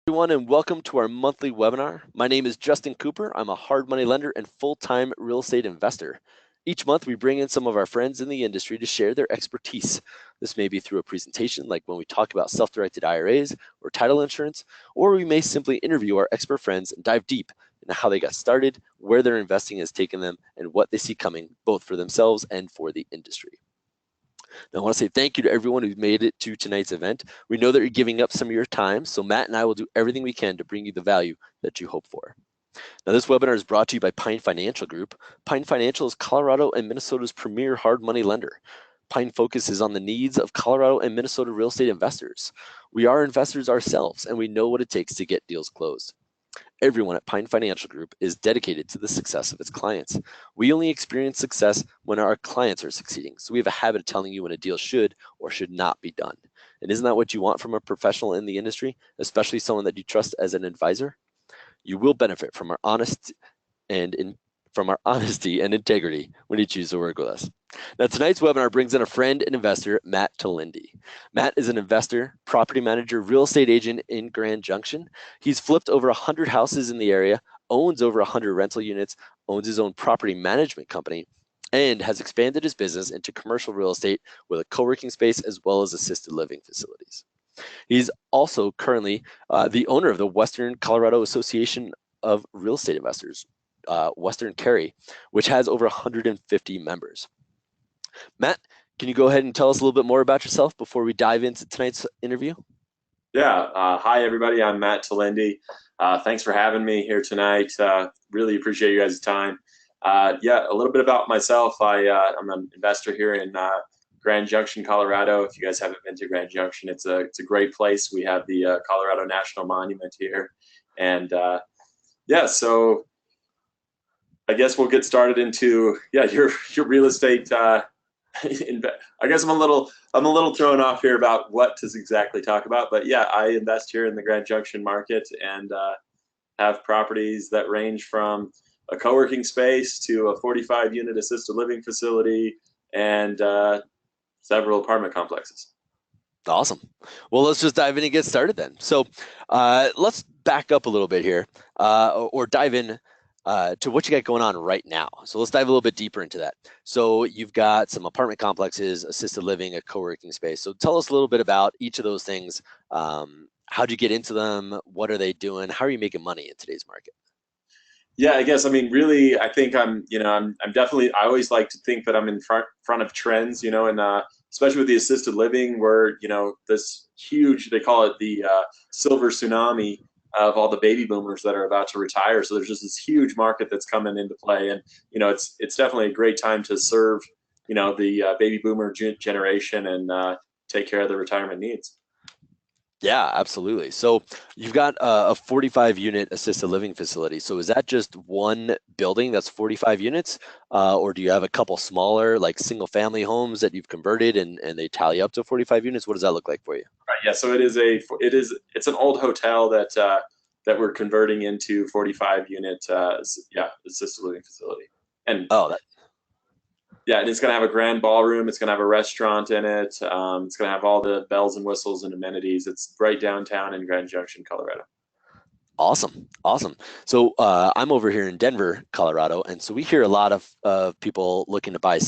Everyone, and welcome to our monthly webinar. My name is Justin Cooper. I'm a hard money lender and full-time real estate investor. Each month, we bring in some of our friends in the industry to share their expertise. This may be through a presentation, like when we talk about self-directed IRAs or title insurance, or we may simply interview our expert friends and dive deep into how they got started, where their investing has taken them, and what they see coming, both for themselves and for the industry. Now, I want to say thank you to everyone who made it to tonight's event. We know that you're giving up some of your time, so Matt and I will do everything we can to bring you the value that you hope for. Now, this webinar is brought to you by Pine Financial Group. Pine Financial is Colorado and Minnesota's premier hard money lender. Pine focuses on the needs of Colorado and Minnesota real estate investors. We are investors ourselves, and we know what it takes to get deals closed. Everyone at Pine Financial Group is dedicated to the success of its clients. We only experience success when our clients are succeeding. So we have a habit of telling you when a deal should or should not be done. And isn't that what you want from a professional in the industry, especially someone that you trust as an advisor? You will benefit from our honesty and integrity when you choose to work with us. Now, tonight's webinar brings in a friend and investor, Matt Telinde. Matt is an investor, property manager, real estate agent in Grand Junction. He's flipped over 100 houses in the area, owns over 100 rental units, owns his own property management company, and has expanded his business into commercial real estate with a co-working space as well as assisted living facilities. He's also currently the owner of the Western Colorado Association of Real Estate Investors, Western Carry, which has over 150 members. Matt, can you go ahead and tell us a little bit more about yourself before we dive into tonight's interview? Yeah. Hi, everybody. I'm Matt Telinde. Thanks for having me here tonight. Really appreciate you guys' time. Yeah, a little bit about myself. I'm an investor here in Grand Junction, Colorado. If you guys haven't been to Grand Junction, it's a great place. We have the Colorado National Monument here. And yeah, so I guess we'll get started into your real estate I guess I'm a little thrown off here about what to exactly talk about, but yeah, I invest here in the Grand Junction market and have properties that range from a co-working space to a 45-unit assisted living facility and several apartment complexes. Awesome. Well, let's just dive in and get started then. So let's back up a little bit here or dive in to what you got going on right now. So let's dive a little bit deeper into that. So you've got some apartment complexes, assisted living, a co-working space. So tell us a little bit about each of those things. How'd you get into them? What are they doing? How are you making money in today's market? Yeah, I guess, I mean, really, I think I'm definitely, I always like to think that I'm in front of trends, and especially with the assisted living where, this huge, they call it the silver tsunami of all the baby boomers that are about to retire. So there's just this huge market that's coming into play. And, it's definitely a great time to serve, the baby boomer generation and take care of their retirement needs. Yeah, absolutely. So you've got a 45 unit assisted living facility. So is that just one building that's 45 units? Or do you have a couple smaller, like single family homes that you've converted and they tally up to 45 units? What does that look like for you? Right. Yeah. So it's an old hotel that we're converting into 45 unit, assisted living facility. And Oh, that, yeah, and it's going to have a grand ballroom. It's going to have a restaurant in it. It's going to have all the bells and whistles and amenities. It's right downtown in Grand Junction, Colorado. awesome. Awesome. So I'm over here in Denver, Colorado. And so we hear a lot of people looking to buy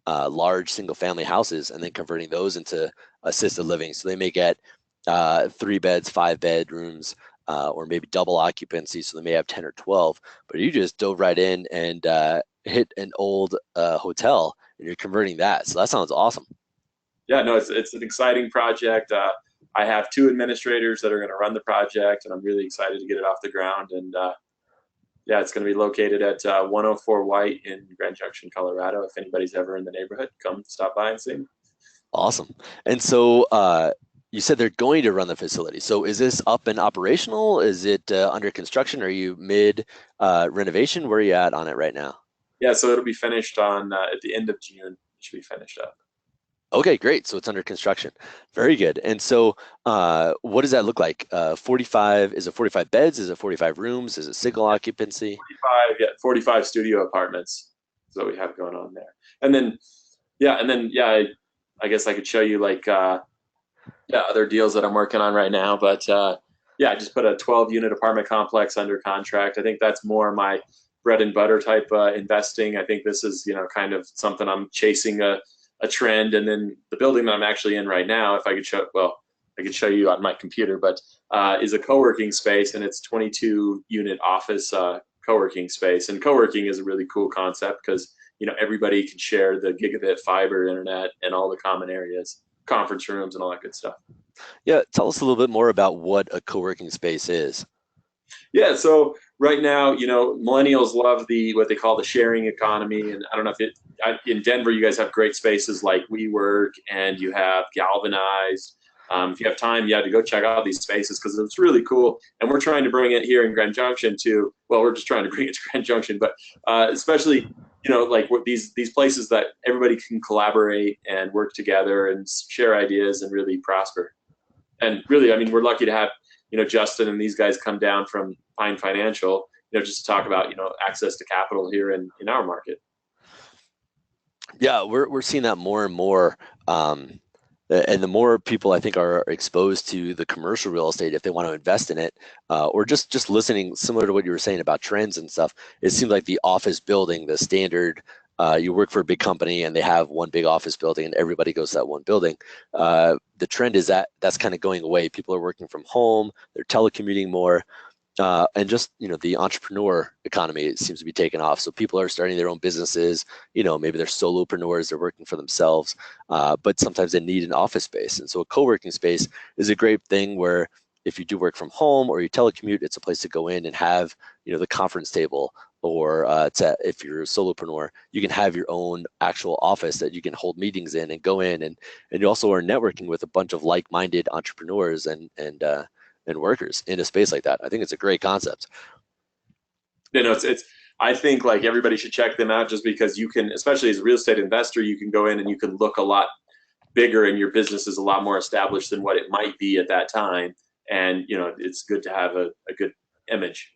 large single family houses and then converting those into assisted living. So they may get 3 beds, 5 bedrooms, or maybe double occupancy. So they may have 10 or 12, but you just dove right in and hit an old hotel and you're converting that. So that sounds awesome. Yeah, no, it's an exciting project. I have 2 administrators that are going to run the project, and I'm really excited to get it off the ground. And yeah, it's going to be located at 104 White in Grand Junction, Colorado. If anybody's ever in the neighborhood, come stop by and see me. Awesome. And so you said they're going to run the facility. So is this up and operational? Is it under construction? Are you mid renovation? Where are you at on it right now? Yeah, so it'll be finished on at the end of June. It should be finished up. Okay, great. So it's under construction. Very good. And so what does that look like? 45, is it 45 beds? Is it 45 rooms? Is it single occupancy? 45 studio apartments is what we have going on there. And then I guess I could show you like other deals that I'm working on right now. But Yeah, I just put a 12 unit apartment complex under contract. I think that's more my bread and butter type investing. I think this is, kind of something I'm chasing a trend. And then the building that I'm actually in right now, if I could show, well, I could show you on my computer, but is a co-working space, and it's 22 unit office co-working space. And co-working is a really cool concept because, everybody can share the gigabit fiber internet and all the common areas, conference rooms and all that good stuff. Yeah, tell us a little bit more about what a co-working space is. Yeah, so right now, millennials love the what they call the sharing economy, and I don't know if in Denver you guys have great spaces like WeWork and you have Galvanized. If you have time, you have to go check out these spaces because it's really cool. And we're trying to bring it here in Grand Junction to, well, we're just trying to bring it to Grand Junction, but especially like these places that everybody can collaborate and work together and share ideas and really prosper. And really, I mean, we're lucky to have Justin and these guys come down from Pine Financial, just to talk about access to capital here in our market. Yeah, we're seeing that more and more. And the more people I think are exposed to the commercial real estate, if they want to invest in it, or just listening, similar to what you were saying about trends and stuff, it seems like the office building, the standard, you work for a big company and they have one big office building and everybody goes to that one building. The trend is that that's kind of going away. People are working from home, they're telecommuting more. And just the entrepreneur economy, it seems to be taking off. So people are starting their own businesses. Maybe they're solopreneurs, they're working for themselves, but sometimes they need an office space. And so a co-working space is a great thing where if you do work from home or you telecommute, it's a place to go in and have the conference table. Or if you're a solopreneur, you can have your own actual office that you can hold meetings in and go in, and you also are networking with a bunch of like-minded entrepreneurs and workers in a space like that. I think it's a great concept. It's I think like everybody should check them out just because you can, especially as a real estate investor, you can go in and you can look a lot bigger and your business is a lot more established than what it might be at that time. And it's good to have a good image.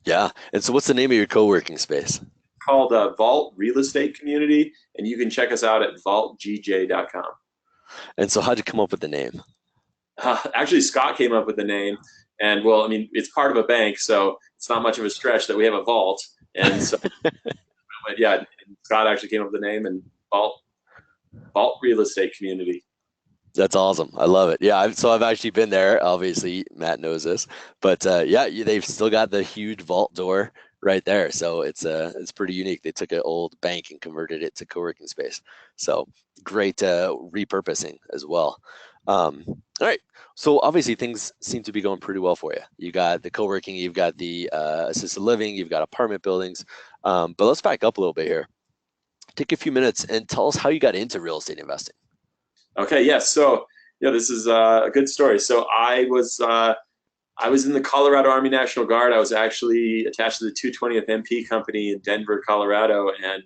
Yeah. And so what's the name of your co-working space? Called Vault Real Estate Community, and you can check us out at vaultgj.com. And so how'd you come up with the name? Actually, Scott came up with the name, and well, I mean, it's part of a bank, so it's not much of a stretch that we have a vault. And so, but yeah, Scott actually came up with the name and Vault Real Estate Community. That's awesome. I love it. Yeah. I've actually been there. Obviously, Matt knows this, but yeah, they've still got the huge vault door right there. So it's pretty unique. They took an old bank and converted it to co-working space. So great repurposing as well. All right. So obviously things seem to be going pretty well for you. You got the co-working, you've got the assisted living, you've got apartment buildings. But let's back up a little bit here. Take a few minutes and tell us how you got into real estate investing. Okay, yes. So yeah, this is a good story. So I was in the Colorado Army National Guard. I was actually attached to the 220th MP Company in Denver, Colorado, and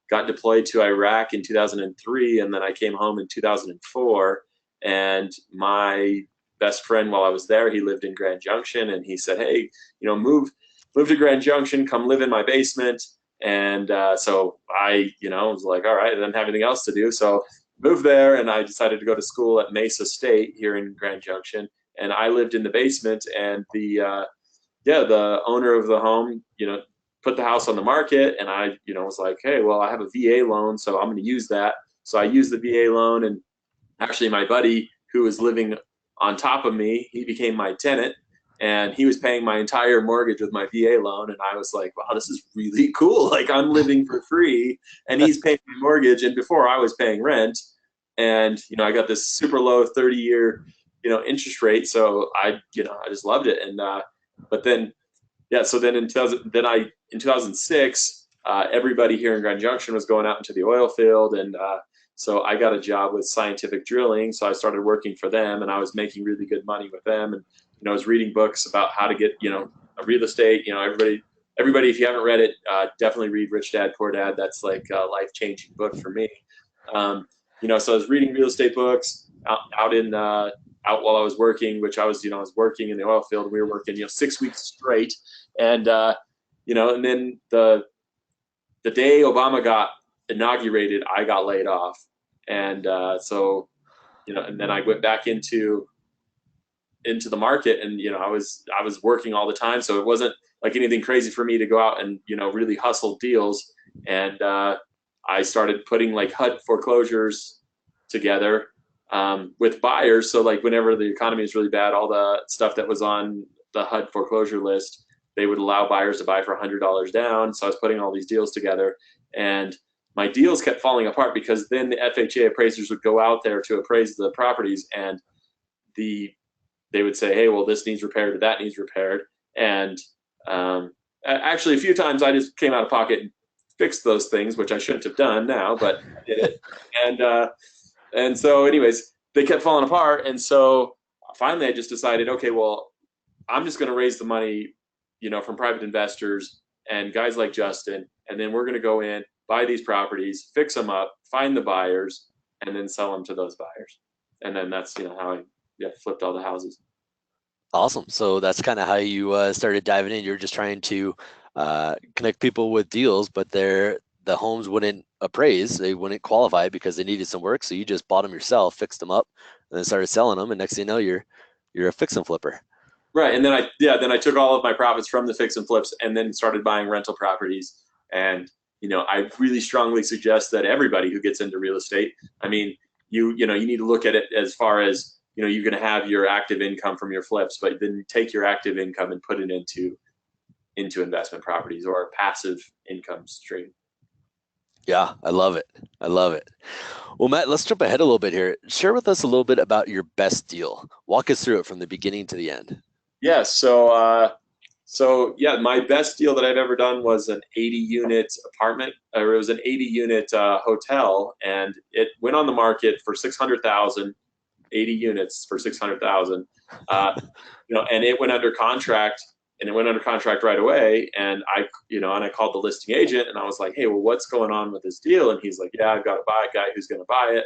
got deployed to Iraq in 2003. And then I came home in 2004. And my best friend, while I was there, he lived in Grand Junction, and he said, "Hey, move to Grand Junction, come live in my basement." And so I, was like, "All right," I didn't have anything else to do, so moved there, and I decided to go to school at Mesa State here in Grand Junction, and I lived in the basement. And the owner of the home, put the house on the market, and I, was like, "Hey, well, I have a VA loan, so I'm going to use that." So I used the VA loan, and actually my buddy who was living on top of me, he became my tenant, and he was paying my entire mortgage with my VA loan. And I was like, wow, this is really cool. Like, I'm living for free and he's paying my mortgage. And before, I was paying rent. And I got this super low 30-year interest rate, so I just loved it. And but then yeah, so then in 2006, everybody here in Grand Junction was going out into the oil field, and so I got a job with Scientific Drilling. So I started working for them, and I was making really good money with them. And I was reading books about how to get real estate. Everybody, if you haven't read it, definitely read Rich Dad Poor Dad. That's like a life changing book for me. So I was reading real estate books out while I was working, which I was working in the oil field. And we were working 6 weeks straight, and and then the day Obama got inaugurated, I got laid off, and so and then I went back into into the market, and I was working all the time, so it wasn't like anything crazy for me to go out and really hustle deals. And I started putting like HUD foreclosures together with buyers. So like whenever the economy is really bad, all the stuff that was on the HUD foreclosure list, they would allow buyers to buy for $100 down. So I was putting all these deals together, and my deals kept falling apart because then the FHA appraisers would go out there to appraise the properties, and they would say, hey, well, this needs repaired or that needs repaired. And actually, a few times I just came out of pocket and fixed those things, which I shouldn't have done now, but I did it. And so, anyways, they kept falling apart. And so finally, I just decided, okay, well, I'm just going to raise the money, from private investors and guys like Justin, and then we're going to go in, buy these properties, fix them up, find the buyers, and then sell them to those buyers. And then that's how I flipped all the houses. Awesome. So that's kind of how you started diving in. You're just trying to connect people with deals, but the homes wouldn't appraise. They wouldn't qualify because they needed some work. So you just bought them yourself, fixed them up, and then started selling them. And next thing you know, you're a fix and flipper. Right. And then I took all of my profits from the fix and flips and then started buying rental properties. And I really strongly suggest that everybody who gets into real estate, I mean, you need to look at it as far as you're going to have your active income from your flips, but then take your active income and put it into investment properties or a passive income stream. Yeah, I love it. I love it. Well, Matt, let's jump ahead a little bit here. Share with us a little bit about your best deal. Walk us through it from the beginning to the end. Yeah. So my best deal that I've ever done was an 80-unit apartment, or it was an 80-unit hotel, and it went on the market for 600,000, 80 units for 600,000. And it went under contract, and it went under contract right away. And I called the listing agent, and I was like, hey, well, what's going on with this deal? And he's like, yeah, I've got a guy who's going to buy it.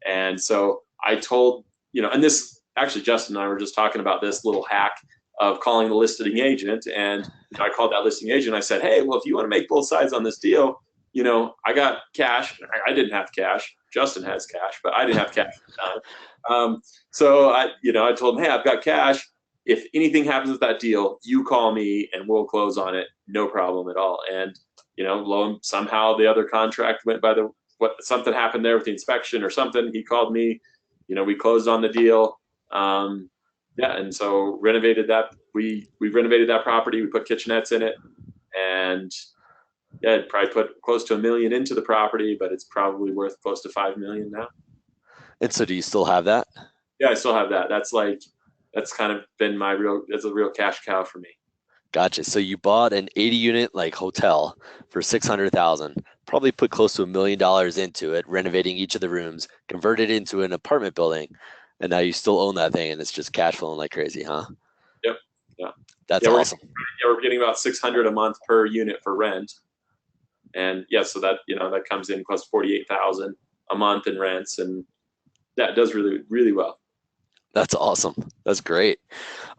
And so I told, and this actually, Justin and I were just talking about this little hack of calling the listing agent. And I called that listing agent. I said, hey, well, if you want to make both sides on this deal, I got cash. I didn't have cash. Justin has cash, but I didn't have cash at the time. So I told him, hey, I've got cash. If anything happens with that deal, you call me and we'll close on it. No problem at all. And, somehow the other contract went by something happened there with the inspection or something. He called me, we closed on the deal. And so renovated that. We renovated that property. We put kitchenettes in it, and it probably put close to $1 million into the property, but it's probably worth close to $5 million now. And so do you still have that? Yeah, I still have that. That's kind of been it's a real cash cow for me. Gotcha. So you bought an 80-unit like hotel for 600,000, probably put close to $1 million into it, renovating each of the rooms, converted it into an apartment building, and now you still own that thing, and it's just cash flowing like crazy, huh? Yep. Yeah. That's awesome. We're getting about $600 a month per unit for rent, and so that that comes in close to $48,000 a month in rents, and that does really, really well. That's awesome. That's great.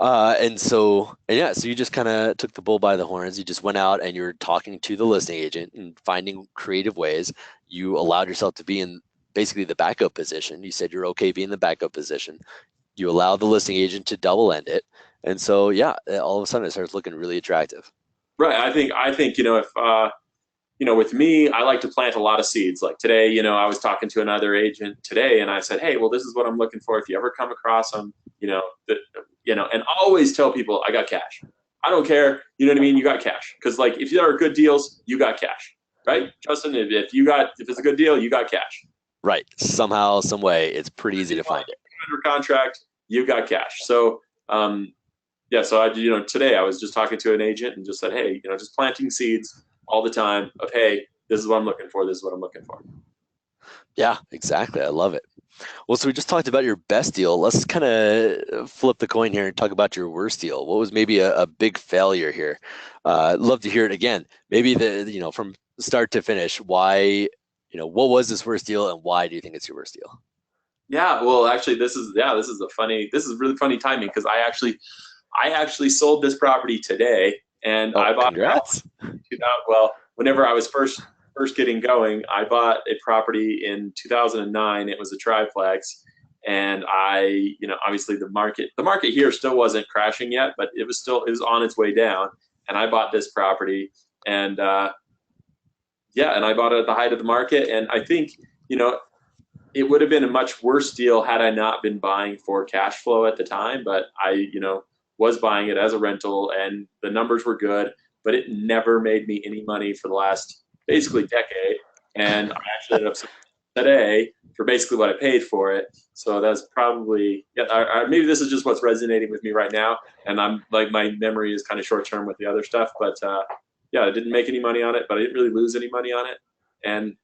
So you just kind of took the bull by the horns. You just went out and you're talking to the listing agent and finding creative ways. You allowed yourself to be in basically the backup position. You said you're okay being in the backup position. You allowed the listing agent to double end it. And so, all of a sudden it starts looking really attractive. Right. I think, if, with me, I like to plant a lot of seeds. Like today, I was talking to another agent today, and I said, hey, well, this is what I'm looking for. If you ever come across them, and always tell people I got cash. I don't care. You know what I mean? You got cash. Because like, if there are good deals, you got cash, right? Justin, if it's a good deal, you got cash. Right. Somehow, some way, it's pretty easy to find it. Under contract, you got cash. So, so I, today I was just talking to an agent and just said, hey, just planting seeds all the time of, hey, this is what I'm looking for. This is what I'm looking for. Yeah, exactly. I love it. Well, so we just talked about your best deal. Let's kind of flip the coin here and talk about your worst deal. What was maybe a big failure here? I'd love to hear it again. Maybe from start to finish, why, what was this worst deal and why do you think it's your worst deal? Yeah, well, actually, this is really funny timing because I actually sold this property today, and I bought. Congrats. Well, whenever I was first getting going, I bought a property in 2009. It was a triplex, And obviously the market here still wasn't crashing yet, but it was on its way down. And I bought this property, and and I bought it at the height of the market. And I think, you know, it would have been a much worse deal had I not been buying for cash flow at the time. But I, was buying it as a rental, and the numbers were good, but it never made me any money for the last basically decade. And I actually ended up selling it today for basically what I paid for it. So that's probably, yeah. Maybe this is just what's resonating with me right now, and I'm like, my memory is kind of short term with the other stuff. But yeah, I didn't make any money on it, but I didn't really lose any money on it, and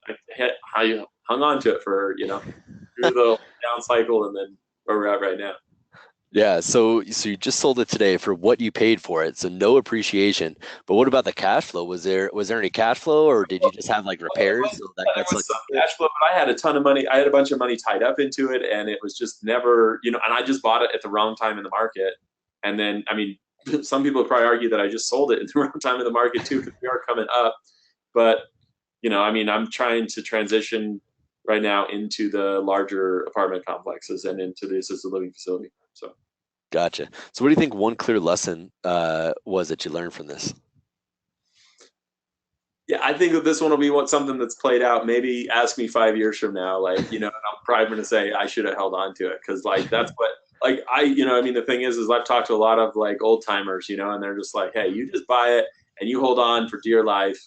I hung on to it for through the down cycle, and then where we're at right now. Yeah, so you just sold it today for what you paid for it, so no appreciation. But what about the cash flow? Was there any cash flow, or did you just have like repairs so that There got was sucked some into it? cash flow, but I had a ton of money. I had a bunch of money tied up into it, and it was just never, and I just bought it at the wrong time in the market. And then, I mean, some people would probably argue that I just sold it in the wrong time in the market too, because we are coming up. But, I mean, I'm trying to transition right now into the larger apartment complexes and into the assisted living facility. So. Gotcha. So what do you think one clear lesson was that you learned from this? Yeah, I think that this one will be something that's played out. Maybe ask me 5 years from now, and I'm probably going to say I should have held on to it, because like that's what, like, I mean, the thing is I've talked to a lot of like old timers, and they're just like, hey, you just buy it and you hold on for dear life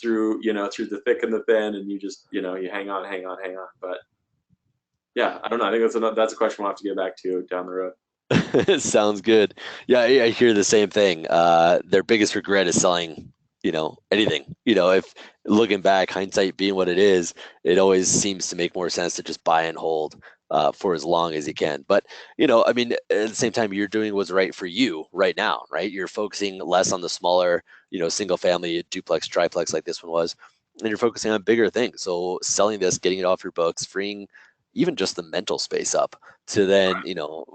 through the thick and the thin, and you just you hang on, hang on, hang on. But yeah, I don't know. I think that's a question we'll have to get back to down the road. Sounds good. Yeah, I hear the same thing. Their biggest regret is selling, anything. If looking back, hindsight being what it is, it always seems to make more sense to just buy and hold for as long as you can. But, I mean, at the same time, you're doing what's right for you right now, right? You're focusing less on the smaller, single family, duplex, triplex like this one was, and you're focusing on bigger things. So selling this, getting it off your books, freeing even just the mental space up to then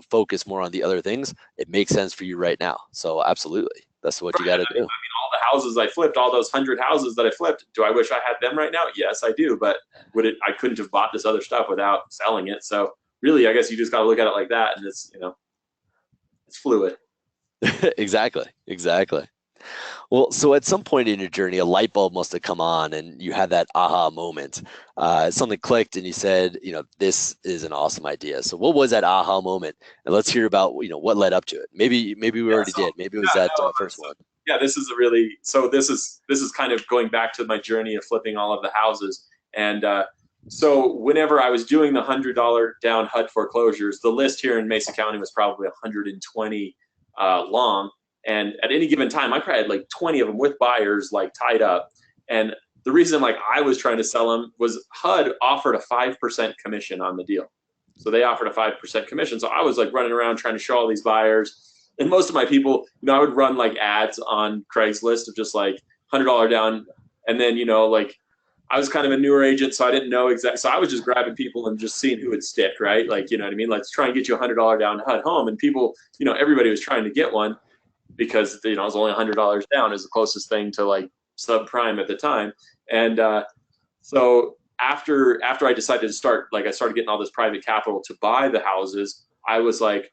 focus more on the other things, it makes sense for you right now. So absolutely, that's what you got Right. to I mean, do. all the houses I flipped, all those 100 houses that I flipped, do I wish I had them right now? Yes, I do. But I couldn't have bought this other stuff without selling it. So really, I guess you just got to look at it like that, and it's fluid. Exactly. Well, so at some point in your journey, a light bulb must have come on and you had that aha moment. Something clicked and you said, this is an awesome idea. So what was that aha moment? And let's hear about, what led up to it. Maybe we Yeah. already So did. Maybe it was yeah, that no, first so one. yeah, this is kind of going back to my journey of flipping all of the houses. And so whenever I was doing the $100 down HUD foreclosures, the list here in Mesa County was probably 120 long. And at any given time, I probably had like 20 of them with buyers like tied up. And the reason like I was trying to sell them was HUD offered a 5% commission on the deal. So they offered a 5% commission. So I was like running around trying to show all these buyers. And most of my people, I would run like ads on Craigslist of just like $100 down. And then, like I was kind of a newer agent, so I didn't know exactly. So I was just grabbing people and just seeing who would stick, right? Like, you know what I mean? Let's try and get you $100 down HUD home. And people, everybody was trying to get one because, it was only $100 down is the closest thing to like subprime at the time. And so after I decided to start, like I started getting all this private capital to buy the houses, I was like,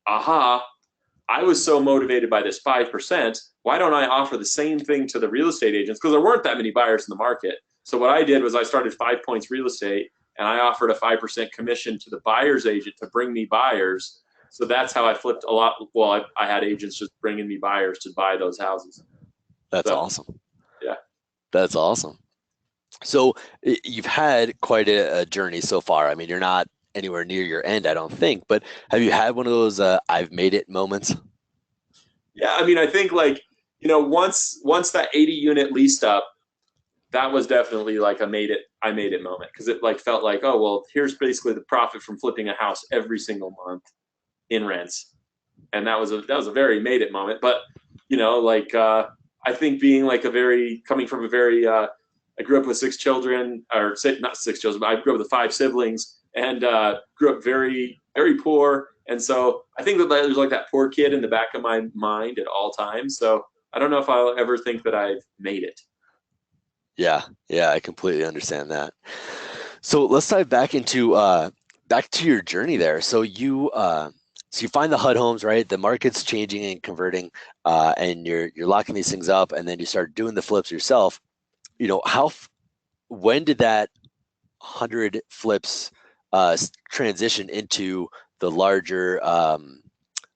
aha, I was so motivated by this 5%. Why don't I offer the same thing to the real estate agents? Because there weren't that many buyers in the market. So what I did was I started 5 Points Real Estate, and I offered a 5% commission to the buyer's agent to bring me buyers. So that's how I flipped a lot. Well, I had agents just bringing me buyers to buy those houses. That's So awesome. yeah. That's awesome. So you've had quite a journey so far. I mean, you're not anywhere near your end, I don't think, but have you had one of those I've made it moments? Yeah, I mean, I think like, once that 80 unit leased up, that was definitely like I made it moment, because it like felt like, oh well, here's basically the profit from flipping a house every single month in rents. And that was a very made it moment. But like I think being like coming from a very I grew up with six children, or not six children, but I grew up with five siblings, and grew up very very poor. And so I think that there's like that poor kid in the back of my mind at all times. So I don't know if I'll ever think that I've made it. Yeah, I completely understand that. So let's dive back into back to your journey there. So you find the HUD homes, right? The market's changing and converting, and you're locking these things up, and then you start doing the flips yourself. When did that 100 flips transition into the larger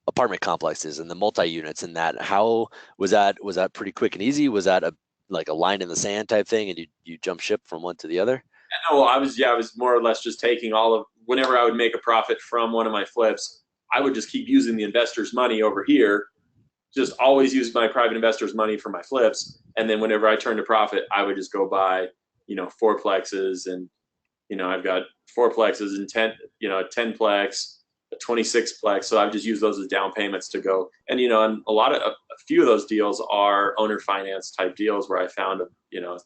apartment complexes and the multi-units, and that how was that pretty quick and easy? Was that like a line in the sand type thing, and you jump ship from one to the other? No, I was more or less just taking all of whenever I would make a profit from one of my flips, I would just keep using the investors' money over here. Just always use my private investors' money for my flips, and then whenever I turned a profit, I would just go buy, fourplexes, and I've got fourplexes and a 10plex, a 26plex. So I've just used those as down payments to go, and a few of those deals are owner finance type deals where I found a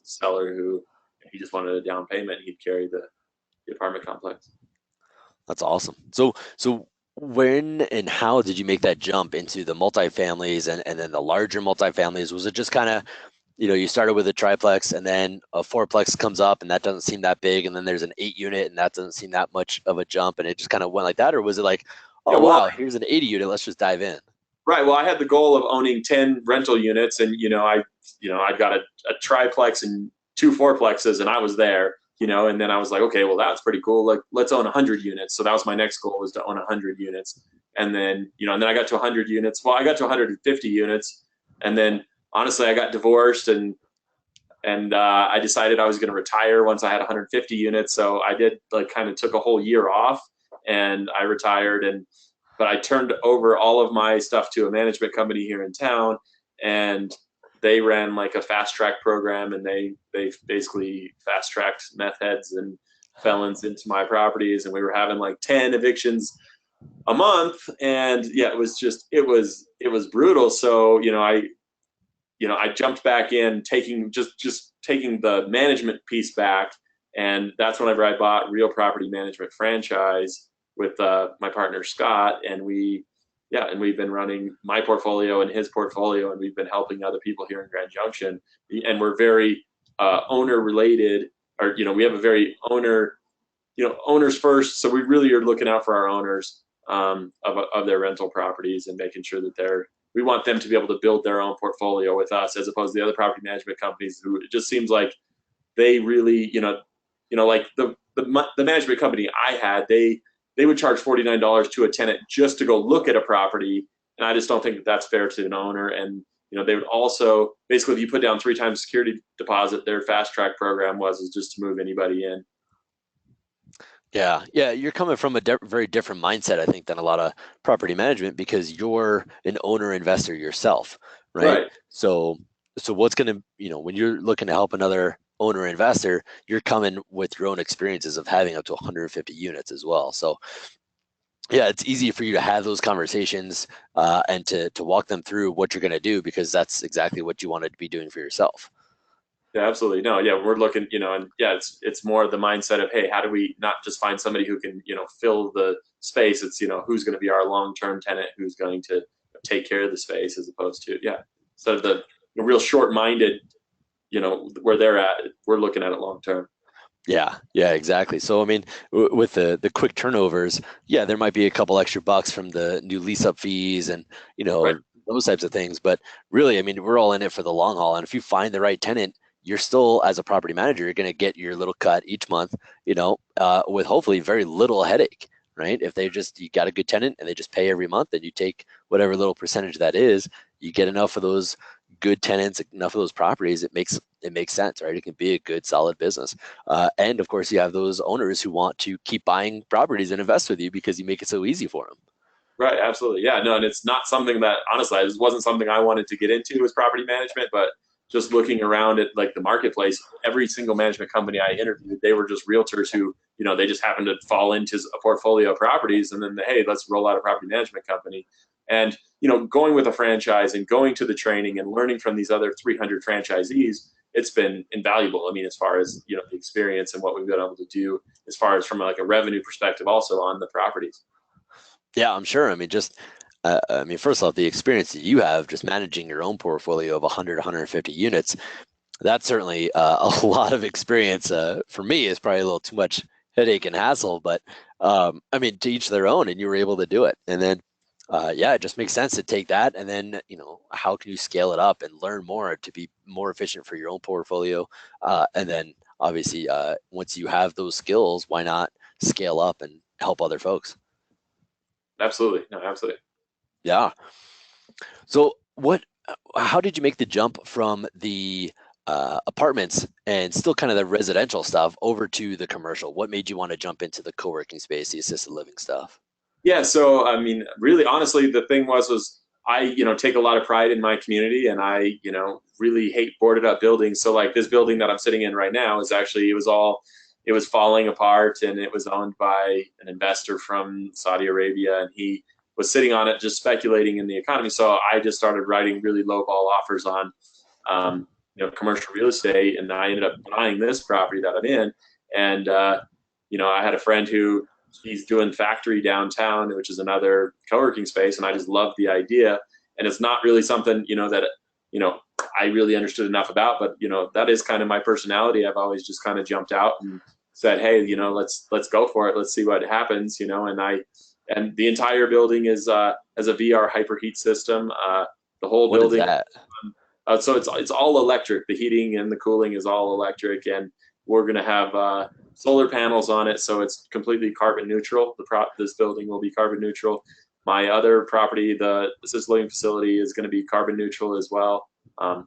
seller who he just wanted a down payment. He'd carry the apartment complex. That's awesome. So when and how did you make that jump into the multifamilies and then the larger multifamilies? Was it just kind of, you started with a triplex and then a fourplex comes up and that doesn't seem that big, and then there's an 8 unit and that doesn't seem that much of a jump, and it just kind of went like that? Or was it like, Yeah, oh well, wow, here's an 80 unit, let's just dive in? right. Well, I had the goal of owning 10 rental units, and I got a triplex and two fourplexes, and I was there. And then I was like, okay, well, that's pretty cool. Like, let's own 100 units. So that was my next goal, was to own 100 units. And then, and then I got to 100 units. Well, I got to 150 units, and then honestly, I got divorced, and I decided I was going to retire once I had 150 units. So I did, like, kind of took a whole year off, and I retired. But I turned over all of my stuff to a management company here in town, and they ran like a fast track program, and they basically fast tracked meth heads and felons into my properties, and we were having like 10 evictions a month. And yeah, it was brutal. So I jumped back in, taking taking the management piece back, and that's whenever I bought Real Property Management Franchise with my partner Scott, and we've been running my portfolio and his portfolio, and we've been helping other people here in Grand Junction, and we're very owner related, or we have a very owners first, so we really are looking out for our owners, of their rental properties, and making sure that we want them to be able to build their own portfolio with us, as opposed to the other property management companies who, it just seems like they really, like the management company I had, they would charge $49 to a tenant just to go look at a property, and I just don't think that that's fair to an owner. And they would also, basically, if you put down 3 times security deposit, their fast track program was just to move anybody in. Yeah, yeah, you're coming from a very different mindset, I think, than a lot of property management, because you're an owner investor yourself, right? Right. So what's going to, when you're looking to help another owner investor, you're coming with your own experiences of having up to 150 units as well. So yeah, it's easy for you to have those conversations, and to walk them through what you're going to do, because that's exactly what you wanted to be doing for yourself. Yeah, absolutely. No, yeah, we're looking, and yeah, it's more the mindset of, hey, how do we not just find somebody who can, fill the space? It's, who's going to be our long-term tenant, who's going to take care of the space, as opposed to, yeah, instead of the real short-minded, where they're at, we're looking at it long-term. Yeah, yeah, exactly. So I mean, with the quick turnovers, yeah, there might be a couple extra bucks from the new lease up fees and Right. those types of things. But really, I mean, we're all in it for the long haul. And if you find the right tenant, you're still, as a property manager, you're going to get your little cut each month, with hopefully very little headache, right? If you got a good tenant and they just pay every month, and you take whatever little percentage that is, you get enough of those good tenants, enough of those properties, it makes sense, right? It can be a good, solid business. And of course, you have those owners who want to keep buying properties and invest with you because you make it so easy for them. Right, absolutely. Yeah, no, and it's not something that, honestly, it wasn't something I wanted to get into, was property management, but just looking around at, like, the marketplace, every single management company I interviewed, they were just realtors who, they just happened to fall into a portfolio of properties, and then, hey, let's roll out a property management company. And, going with a franchise and going to the training and learning from these other 300 franchisees, it's been invaluable. I mean, as far as, the experience and what we've been able to do, as far as from like a revenue perspective, also on the properties. Yeah, I'm sure. I mean, first off, the experience that you have just managing your own portfolio of 100, 150 units, that's certainly a lot of experience. For me, it's probably a little too much headache and hassle, but I mean, to each their own, and you were able to do it. And then, yeah, it just makes sense to take that, and then, how can you scale it up and learn more to be more efficient for your own portfolio? And then, obviously, once you have those skills, why not scale up and help other folks? Absolutely. No, absolutely. Yeah. So, how did you make the jump from the apartments and still kind of the residential stuff over to the commercial? What made you want to jump into the co-working space, the assisted living stuff? Yeah, so I mean, really, honestly, the thing was I, take a lot of pride in my community, and I, really hate boarded up buildings. So like this building that I'm sitting in right now is actually it was falling apart, and it was owned by an investor from Saudi Arabia, and he was sitting on it just speculating in the economy. So I just started writing really low ball offers on, commercial real estate, and I ended up buying this property that I'm in, and I had a friend who he's doing factory downtown, which is another co-working space, and I just love the idea. And it's not really something that you know I really understood enough about, but that is kind of my personality. I've always just kind of jumped out and said, hey, let's go for it. Let's see what happens. And the entire building is has a VR hyperheat system. The whole What is building. that? So it's all electric. The heating and the cooling is all electric, and we're gonna have solar panels on it, so it's completely carbon neutral. This building will be carbon neutral. My other property, the assisted living facility, is going to be carbon neutral as well.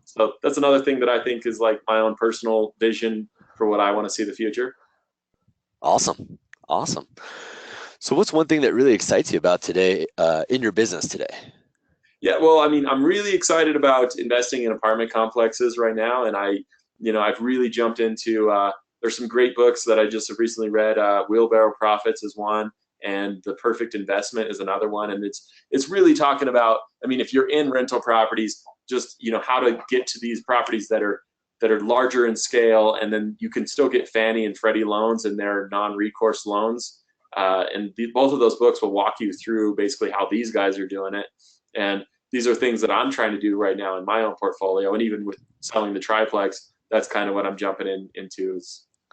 So that's another thing that I think is like my own personal vision for what I want to see the future. Awesome. Awesome. So what's one thing that really excites you about today, in your business today? Yeah, well, I mean, I'm really excited about investing in apartment complexes right now, and I've really jumped into. There's some great books that I just have recently read. Wheelbarrow Profits is one, and The Perfect Investment is another one, and it's really talking about. I mean, if you're in rental properties, just how to get to these properties that are larger in scale, and then you can still get Fannie and Freddie loans, and they're non-recourse loans. Both of those books will walk you through basically how these guys are doing it. And these are things that I'm trying to do right now in my own portfolio. And even with selling the triplex, that's kind of what I'm jumping into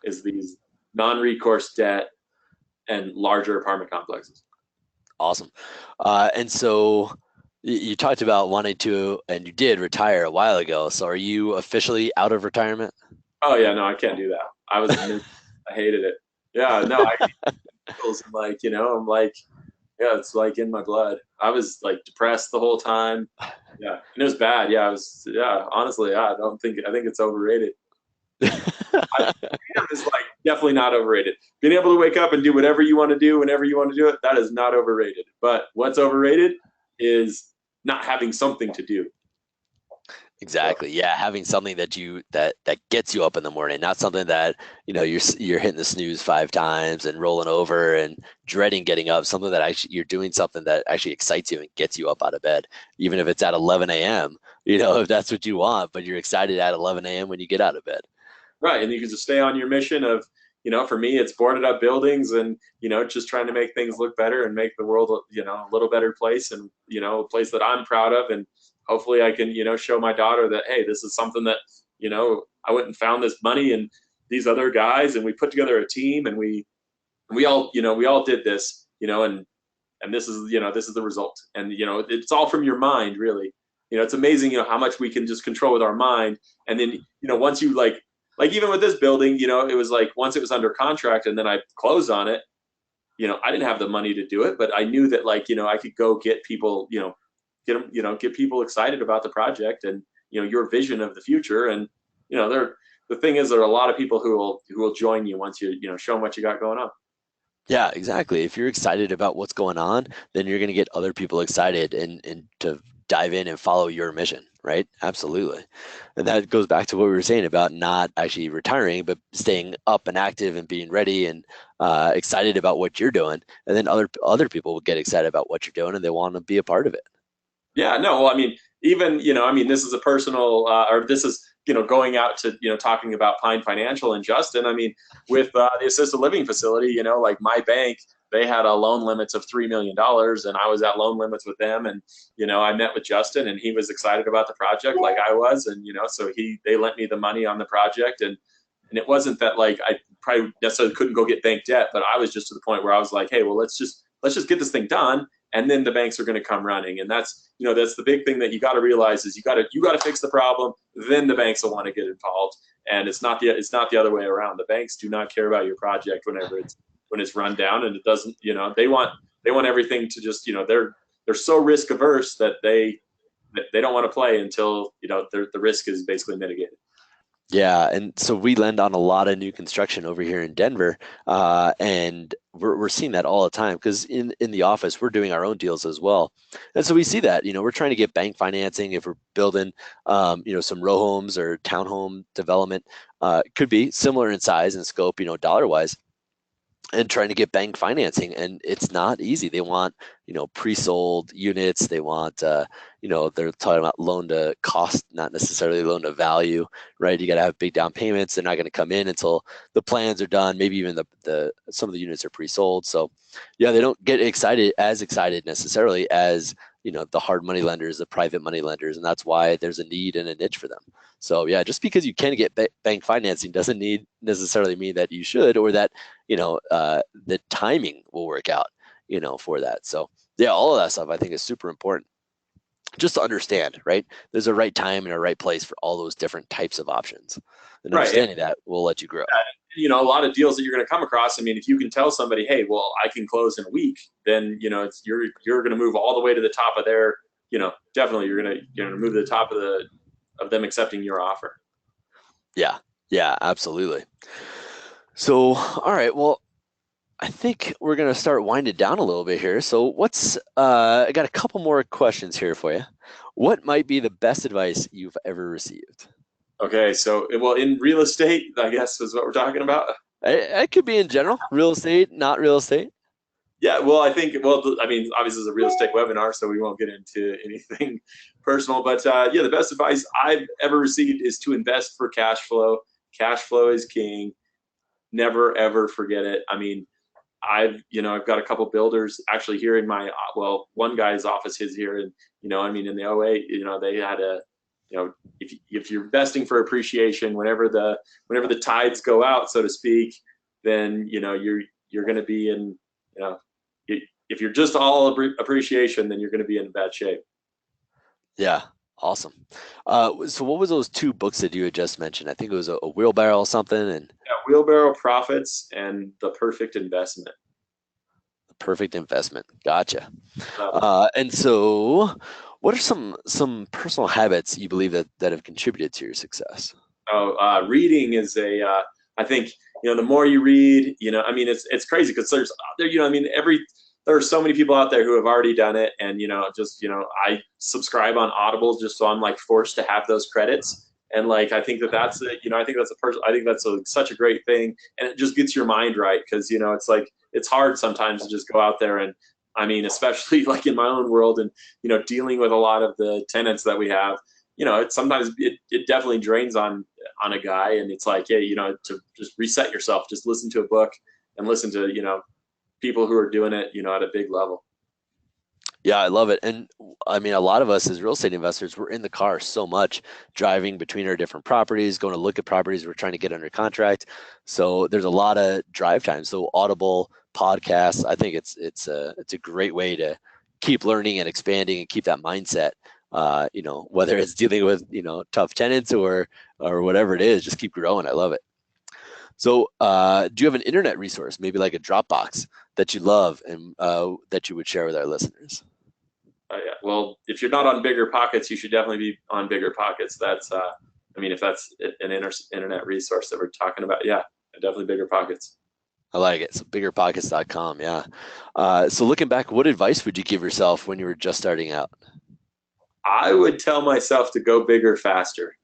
is these non-recourse debt and larger apartment complexes. Awesome. And so you talked about wanting to, and you did retire a while ago. So are you officially out of retirement? Oh yeah, no, I can't do that. I hated it. Yeah, no, I feels like, I'm like, yeah, it's like in my blood. I was like depressed the whole time. Yeah, and it was bad. Yeah, honestly, yeah, I think it's overrated. Freedom is like definitely not overrated. Being able to wake up and do whatever you want to do whenever you want to do it, that is not overrated. But what's overrated is not having something to do. So, Exactly. Yeah, having something that gets you up in the morning, not something that, you're hitting the snooze 5 times and rolling over and dreading getting up, something that actually you're doing something that actually excites you and gets you up out of bed, even if it's at 11 a.m., if that's what you want, but you're excited at 11 a.m. when you get out of bed. right, and you can just stay on your mission of, for me, it's boarded up buildings and just trying to make things look better and make the world a little better place, and a place that I'm proud of, and hopefully I can show my daughter that, hey, this is something that I went and found this money and these other guys, and we put together a team, and we all did this, and this is the result, and it's all from your mind, really. It's amazing how much we can just control with our mind, and then once you like even with this building, it was like once it was under contract and then I closed on it, I didn't have the money to do it, but I knew that I could go get people, get them, get people excited about the project and your vision of the future. And there, the thing is, there are a lot of people who will join you once you show them what you got going on. Yeah, exactly. If you're excited about what's going on, then you're going to get other people excited and to dive in and follow your mission, right? Absolutely. And that goes back to what we were saying about not actually retiring, but staying up and active and being ready and excited about what you're doing. And then other people will get excited about what you're doing and they want to be a part of it. Yeah, no, well, I mean, even, I mean, this is a personal, or this is, going out to, talking about Pine Financial and Justin. I mean, with the assisted living facility, like my bank, they had a loan limits of $3 million, and I was at loan limits with them. And, I met with Justin, and he was excited about the project like I was. And, so they lent me the money on the project. And it wasn't that like probably necessarily couldn't go get bank debt, but I was just to the point where I was like, hey, well, let's just get this thing done, and then the banks are going to come running. And that's the big thing that you got to realize is you got to fix the problem, then the banks will want to get involved. And it's not the other way around. The banks do not care about your project when it's run down, and it doesn't. They want everything to just they're so risk averse that they don't want to play until the risk is basically mitigated. Yeah, and so we lend on a lot of new construction over here in Denver, and we're seeing that all the time because in the office we're doing our own deals as well, and so we see that we're trying to get bank financing if we're building some row homes or townhome development, could be similar in size and scope, dollar wise, and trying to get bank financing, and it's not easy. They want pre-sold units. They want they're talking about loan to cost, not necessarily loan to value, right? You got to have big down payments. They're not going to come in until the plans are done. Maybe even the some of the units are pre-sold. So yeah, they don't get as excited necessarily as the hard money lenders, the private money lenders, and that's why there's a need and a niche for them. So yeah, just because you can get bank financing doesn't necessarily mean that you should, or that the timing will work out for that. So yeah, all of that stuff I think is super important just to understand, right? There's a right time and a right place for all those different types of options, and Right. understanding that will let you grow. A lot of deals that you're going to come across. I mean, if you can tell somebody, hey, well, I can close in a week, then you're going to move all the way to the top of their, definitely you're going to move to the top of them accepting your offer. Yeah, absolutely. So all right, well, I think we're going to start winding down a little bit here. So I got a couple more questions here for you. What might be the best advice you've ever received? Okay, so well, in real estate, I guess is what we're talking about. It could be in general, real estate, not real estate. Yeah, well, I mean, obviously it's a real estate webinar, so we won't get into anything personal. But yeah, the best advice I've ever received is to invest for cash flow. Cash flow is king. Never ever forget it. I mean, I've got a couple builders actually here in my one guy's office is here, and in the '08, they had if you're investing for appreciation, whenever the tides go out, so to speak, then you're going to be in if you're just all appreciation, then you're going to be in bad shape. Yeah, awesome. So what was those two books that you had just mentioned? I think it was a wheelbarrow or something, and Yeah, Wheelbarrow Profits and The Perfect Investment. the perfect investment. Gotcha. Uh, And so, what are some personal habits you believe that have contributed to your success? Reading is I think the more you read, I mean it's crazy because there are so many people out there who have already done it, and I subscribe on Audible just so I'm like forced to have those credits, and like I think I think that's such a great thing, and it just gets your mind right because it's like it's hard sometimes to just go out there and I mean especially like in my own world and dealing with a lot of the tenants that we have. It definitely drains on a guy, and it's like, hey, to just reset yourself, just listen to a book and listen to people who are doing it at a big level. Yeah, I love it. And I mean, a lot of us as real estate investors, we're in the car so much, driving between our different properties, going to look at properties we're trying to get under contract. So there's a lot of drive time. So Audible podcasts, I think it's a great way to keep learning and expanding and keep that mindset. Whether it's dealing with tough tenants or whatever it is, just keep growing. I love it. So, do you have an internet resource, maybe like a Dropbox, that you love and that you would share with our listeners? Yeah. Well, if you're not on BiggerPockets, you should definitely be on BiggerPockets. That's I mean, if that's an internet resource that we're talking about, yeah, definitely BiggerPockets. I like it. So biggerpockets.com. Yeah. So looking back, what advice would you give yourself when you were just starting out? I would tell myself to go bigger faster.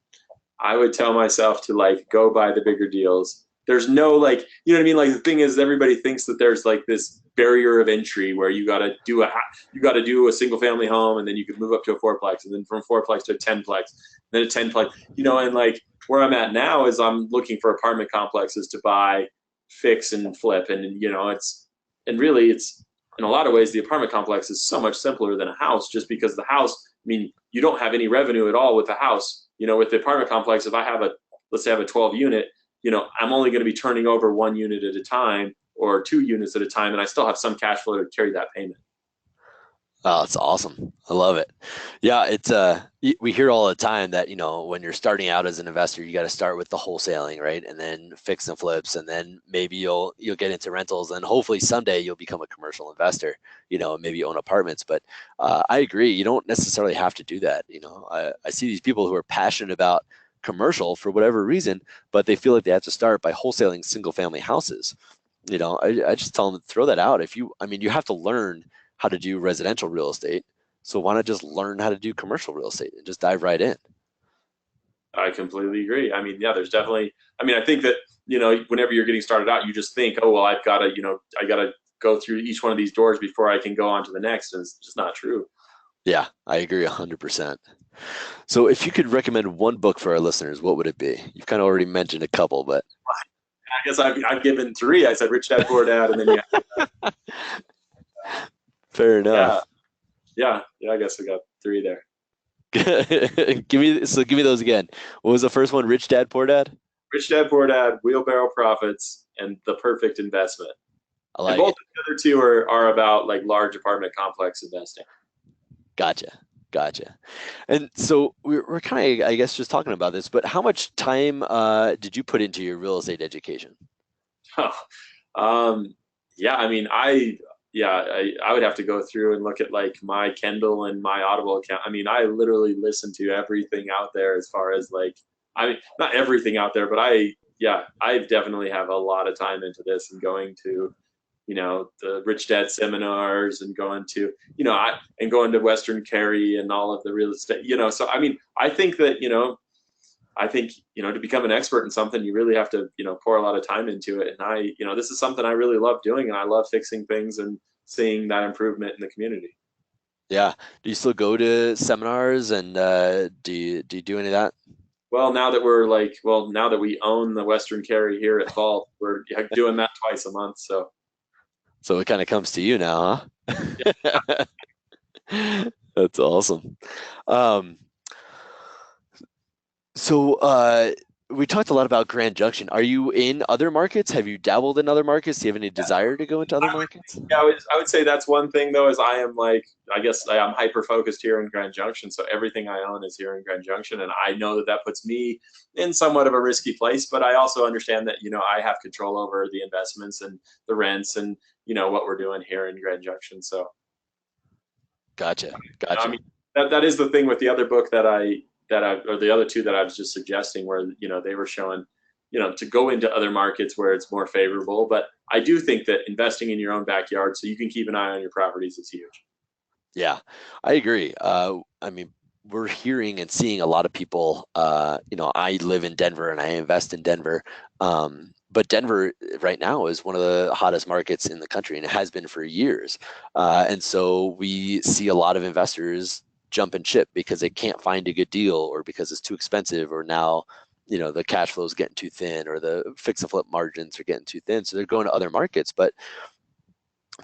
I would tell myself to like go buy the bigger deals. There's no like, you know what I mean? Like the thing is, everybody thinks that there's like this barrier of entry where you got to do a single family home, and then you could move up to a fourplex, and then from fourplex to a tenplex, then a tenplex. And like where I'm at now is I'm looking for apartment complexes to buy, fix, and flip, and it's in a lot of ways the apartment complex is so much simpler than a house, just because the house. I mean, you don't have any revenue at all with the house. With the apartment complex, if I have let's say I have a 12 unit, I'm only going to be turning over one unit at a time or two units at a time, and I still have some cash flow to carry that payment. Oh, it's awesome. I love it. Yeah, it's we hear all the time that, when you're starting out as an investor, you got to start with the wholesaling, right? And then fix and flips, and then maybe you'll get into rentals, and hopefully someday you'll become a commercial investor, maybe own apartments. But I agree, you don't necessarily have to do that. I see these people who are passionate about commercial for whatever reason, but they feel like they have to start by wholesaling single family houses. I just tell them to throw that out. You have to learn how to do residential real estate. So why not just learn how to do commercial real estate and just dive right in? I completely agree. I mean, yeah, there's definitely. I mean, I think that whenever you're getting started out, you just think, oh well, I got to go through each one of these doors before I can go on to the next, and it's just not true. Yeah, I agree 100%. So if you could recommend one book for our listeners, what would it be? You've kind of already mentioned a couple, but I guess I've given three. I said Rich Dad Poor Dad, and then fair yeah, enough. yeah. I guess I got three there. Give me those again. What was the first one? Rich Dad, Poor Dad? Rich Dad Poor Dad, Wheelbarrow Profits, and The Perfect Investment. I And like both it. of the other two are about like large apartment complex investing. Gotcha. Gotcha. And so we're kind of, I guess, just talking about this, but how much time did you put into your real estate education? um, yeah, I mean, I would have to go through and look at like my Kindle and my Audible account. I mean, I literally listen to everything out there as far as like, I mean, not everything out there, but I definitely have a lot of time into this and going to, the Rich Dad seminars and going to, going to Western Carry and all of the real estate, so I mean, I think, to become an expert in something, you really have to, pour a lot of time into it. And this is something I really love doing, and I love fixing things and seeing that improvement in the community. Yeah. Do you still go to seminars and do you do any of that? Well, now that we own the Western Carry here at Vault, we're doing that twice a month. So So it kind of comes to you now, yeah, huh? That's awesome. Um, so we talked a lot about Grand Junction. Are you in other markets? Have you dabbled in other markets? Do you have any desire to go into other markets? I would say that's one thing though, is I am like, I guess I'm hyper focused here in Grand Junction. So everything I own is here in Grand Junction. And I know that that puts me in somewhat of a risky place, but I also understand that, I have control over the investments and the rents and, what we're doing here in Grand Junction. So, Gotcha. I Gotcha. mean, that is the thing with the other book or the other two that I was just suggesting, where they were showing, to go into other markets where it's more favorable. But I do think that investing in your own backyard so you can keep an eye on your properties is huge. Yeah, I agree. We're hearing and seeing a lot of people. I live in Denver and I invest in Denver. But Denver right now is one of the hottest markets in the country, and it has been for years. And so we see a lot of investors jump and ship because they can't find a good deal, or because it's too expensive, or now, the cash flow is getting too thin, or the fix and flip margins are getting too thin. So they're going to other markets. But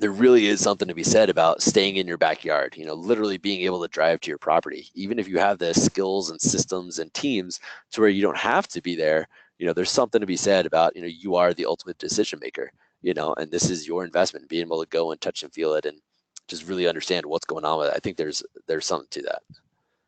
there really is something to be said about staying in your backyard, literally being able to drive to your property, even if you have the skills and systems and teams to where you don't have to be there. There's something to be said about, you are the ultimate decision maker, and this is your investment, being able to go and touch and feel it and just really understand what's going on with it. I think there's something to that.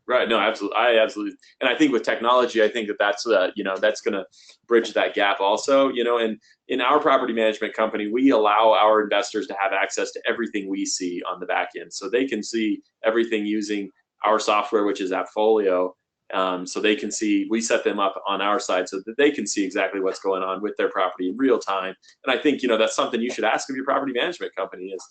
Right. No, absolutely. And I think with technology, I think that's going to bridge that gap also, and in our property management company, we allow our investors to have access to everything we see on the back end. So they can see everything using our software, which is Appfolio. So they can see, we set them up on our side so that they can see exactly what's going on with their property in real time. And I think, that's something you should ask of your property management company is,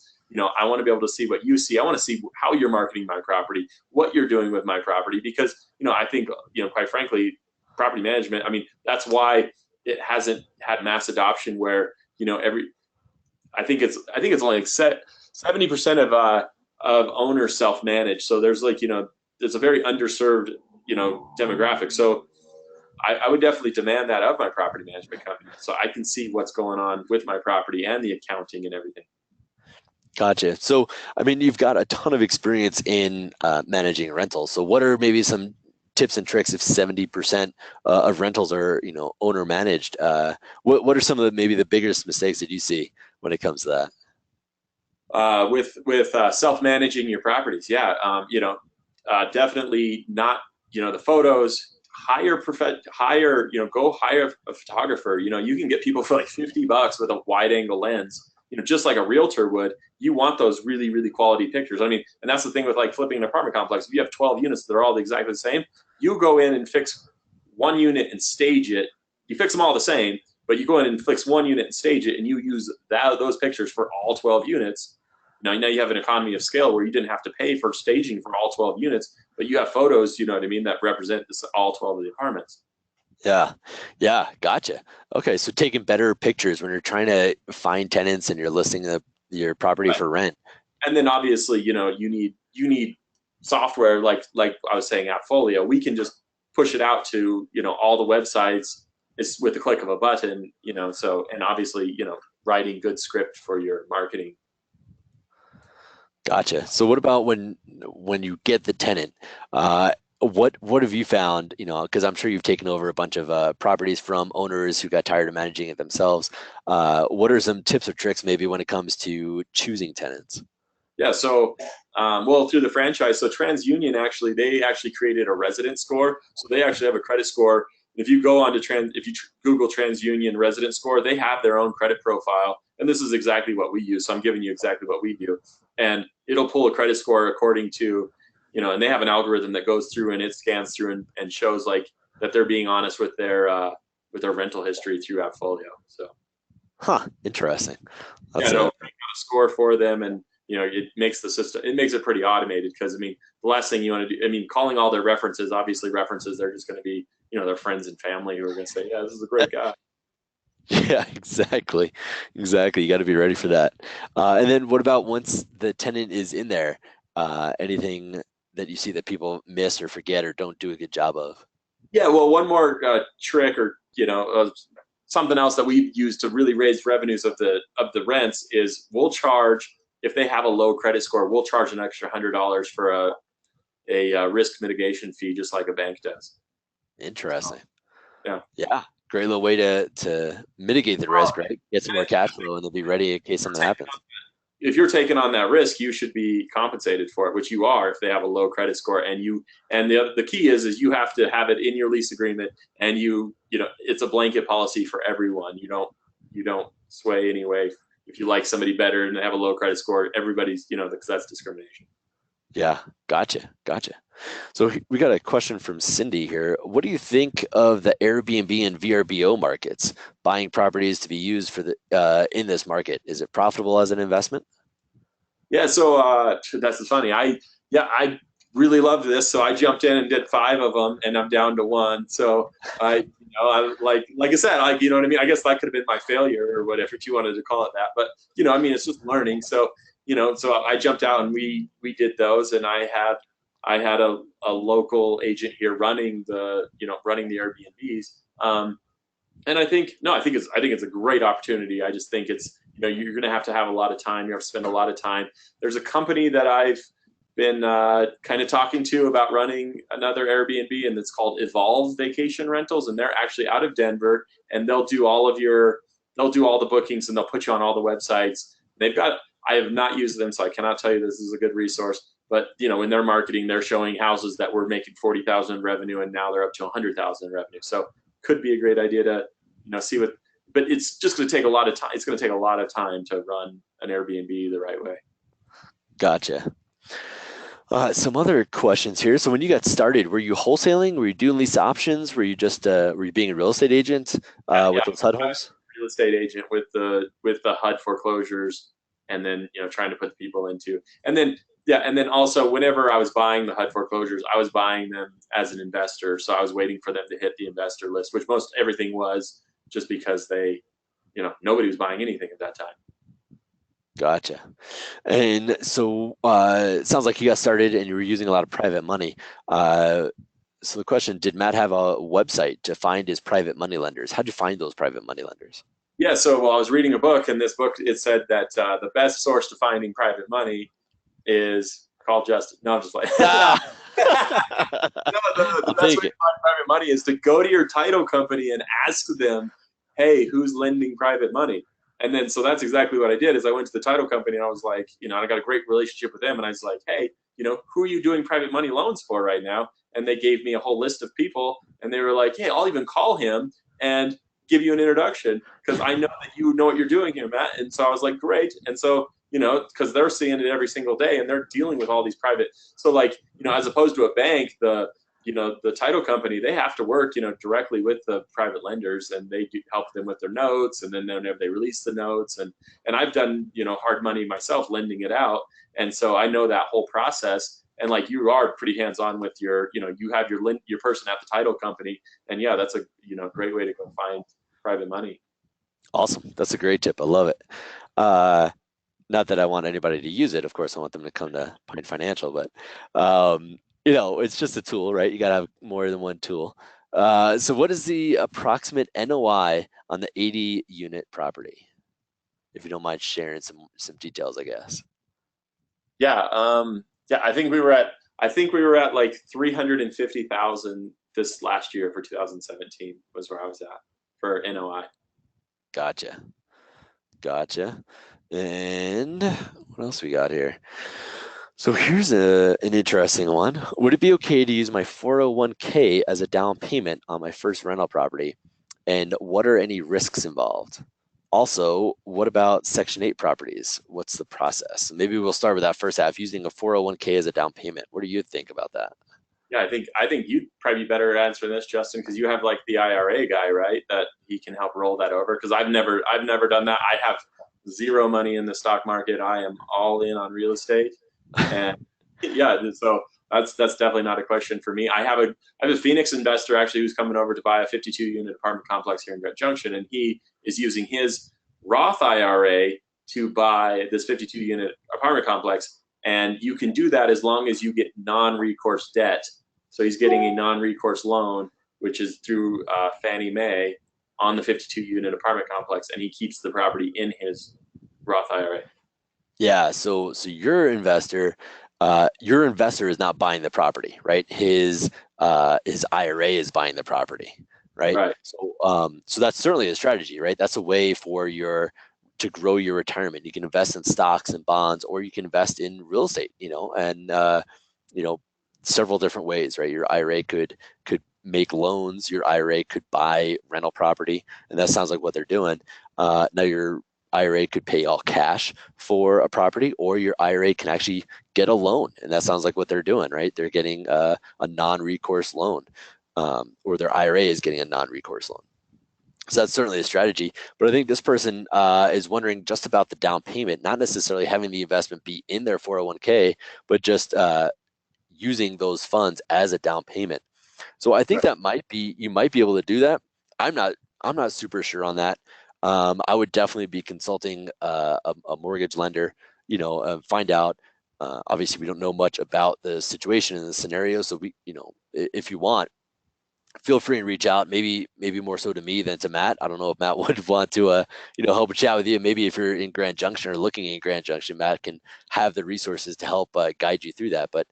I want to be able to see what you see. I want to see how you're marketing my property, what you're doing with my property, because, I think, quite frankly, property management, I mean, that's why it hasn't had mass adoption where, I think it's only like 70% of owners self-manage. So there's like, there's a very underserved, demographic. So I would definitely demand that of my property management company so I can see what's going on with my property and the accounting and everything. Gotcha. So, you've got a ton of experience in managing rentals. So, what are maybe some tips and tricks if 70% of rentals are, owner managed. What are some of maybe the biggest mistakes that you see when it comes to that? With self-managing your properties, yeah, definitely not. The photos, go hire a photographer. You can get people for like $50 with a wide-angle lens. Just like a realtor would. You want those really, really quality pictures. I mean, and that's the thing with like flipping an apartment complex. If you have 12 units that are all exactly the same, you go in and fix one unit and stage it. You fix them all the same, but you go in and fix one unit and stage it, and you use those pictures for all 12 units. Now you have an economy of scale where you didn't have to pay for staging for all 12 units, but you have photos, you know what I mean, that represent all 12 of the apartments. Yeah. Yeah. Gotcha. Okay. So taking better pictures when you're trying to find tenants and you're listing your property Right. for rent. And then obviously, you need software like I was saying, Appfolio. We can just push it out to, all the websites is with the click of a button, so, and obviously, writing good script for your marketing. Gotcha. So what about when you get the tenant? What have you found? Because I'm sure you've taken over a bunch of properties from owners who got tired of managing it themselves. What are some tips or tricks maybe when it comes to choosing tenants? Yeah, so well, through the franchise, so TransUnion they actually created a resident score. So they actually have a credit score. If you go on to if you Google TransUnion resident score, they have their own credit profile, and this is exactly what we use. So I'm giving you exactly what we do, and it'll pull a credit score according to, and they have an algorithm that goes through and it scans through and shows like that they're being honest with their rental history through Appfolio. So Huh. Interesting. yeah, That's it'll a make a score for them, and it makes the system, it makes it pretty automated, because I mean the last thing you want to do, I mean, calling all their references, obviously references, they're just going to be, their friends and family who are going to say, yeah, this is a great guy. Yeah, exactly. Exactly. You got to be ready for that. And then what about once the tenant is in there? Anything that you see that people miss or forget or don't do a good job of? Yeah, well, one more trick, or something else that we use to really raise revenues of the rents is we'll charge, if they have a low credit score, we'll charge an extra $100 for a risk mitigation fee, just like a bank does. So, Interesting. yeah. Yeah. Great little way to mitigate the risk, right? Get some more cash flow and they'll be ready in case something happens. If you're taking on that risk, you should be compensated for it, which you are if they have a low credit score. And the key is you have to have it in your lease agreement, and it's a blanket policy for everyone. You don't sway anyway. If you like somebody better and they have a low credit score, everybody's, because that's discrimination. Yeah. Gotcha. Gotcha. So we got a question from Cindy here. What do you think of the Airbnb and VRBO markets, buying properties to be used for in this market? Is it profitable as an investment? Yeah, so that's funny. I really loved this, so I jumped in and did 5 of them, and I'm down to 1. So I like I said, you know what I mean. I guess that could have been my failure or whatever, if you wanted to call it that. But I mean, it's just learning. So so I jumped out and we did those, and I had a local agent here running the Airbnbs. And I think it's a great opportunity. I just think it's, you're going to have a lot of time. You have to spend a lot of time. There's a company that I've been kind of talking to about running another Airbnb, and it's called Evolve Vacation Rentals, and they're actually out of Denver, and they'll do all the bookings, and they'll put you on all the websites. I have not used them, so I cannot tell you this is a good resource. But in their marketing, they're showing houses that were making 40,000 revenue, and now they're up to 100,000 revenue. So could be a great idea to see what. But it's just going to take a lot of time. It's going to take a lot of time to run an Airbnb the right way. Gotcha. Some other questions here. So when you got started, were you wholesaling? Were you doing lease options? Were you just were you being a real estate agent with those HUD homes? Real estate agent with the HUD foreclosures, and then trying to put people into, and then also whenever I was buying the HUD foreclosures, I was buying them as an investor. So I was waiting for them to hit the investor list, which most everything was, just because nobody was buying anything at that time. Gotcha. And so it sounds like you got started and you were using a lot of private money. So the question, did Matt have a website to find his private money lenders? How'd you find those private money lenders? Yeah, so I was reading a book, and this book, it said that the best source to finding private money is call Justin. No, I'm just like, Ah! no, the best way thinking. to find private money is to go to your title company and ask them, hey, who's lending private money? And then, so that's exactly what I did is I went to the title company and I was like, and I got a great relationship with them. And I was like, hey, who are you doing private money loans for right now? And they gave me a whole list of people and they were like, hey, I'll even call him and give you an introduction because I know that you know what you're doing here, Matt. And so I was like, great. And so, because they're seeing it every single day and they're dealing with all these private. So like, as opposed to a bank, the title company, they have to work, directly with the private lenders and they do help them with their notes. And then whenever they release the notes and I've done, hard money myself, lending it out. And so I know that whole process. And like you are pretty hands-on with you have your person at the title company. And yeah, that's a, great way to go find private money. Awesome. That's a great tip. I love it. Uh, Not that I want anybody to use it. Of course, I want them to come to Pine Financial, but it's just a tool, right? You got to have more than one tool. So what is the approximate NOI on the 80 unit property? If you don't mind sharing some details, I guess. Yeah. Yeah. I think we were at like 350,000 this last year for 2017 was where I was at for NOI. Gotcha. Gotcha. And what else we got here? So here's an interesting one. Would it be okay to use my 401k as a down payment on my first rental property? And what are any risks involved? Also, what about Section 8 properties? What's the process? Maybe we'll start with that first half, using a 401k as a down payment. What do you think about that? Yeah, I think you'd probably be better at answering this, Justin, because you have like the IRA guy, right? That he can help roll that over. Because I've never done that. I have zero money in the stock market. I am all in on real estate, and yeah, so that's definitely not a question for me. I have a Phoenix investor actually who's coming over to buy a 52 unit apartment complex here in Junction, and he is using his Roth IRA to buy this 52 unit apartment complex. And you can do that as long as you get non-recourse debt. So he's getting a non-recourse loan, which is through Fannie Mae on the 52 unit apartment complex, and he keeps the property in his Roth IRA. Yeah, so your investor is not buying the property, right? His IRA is buying the property, right? Right. So that's certainly a strategy, right? That's a way for your to grow your retirement. You can invest in stocks and bonds, or you can invest in real estate, and you know, several different ways, right? Your IRA could make loans, your IRA could buy rental property, and that sounds like what they're doing. Now your IRA could pay all cash for a property, or your IRA can actually get a loan, and that sounds like what they're doing, right? They're getting a non-recourse loan, or their IRA is getting a non-recourse loan. So that's certainly a strategy. But I think this person is wondering just about the down payment, not necessarily having the investment be in their 401k, but just using those funds as a down payment. So I think Right. that you might be able to do that. I'm not I'm not super sure on that. I would definitely be consulting a mortgage lender, find out. Obviously, we don't know much about the situation and the scenario, so if you want, feel free and reach out. Maybe more so to me than to Matt. I don't know if Matt would want to help chat with you. Maybe if you're in Grand Junction or looking in Grand Junction, Matt can have the resources to help guide you through that. But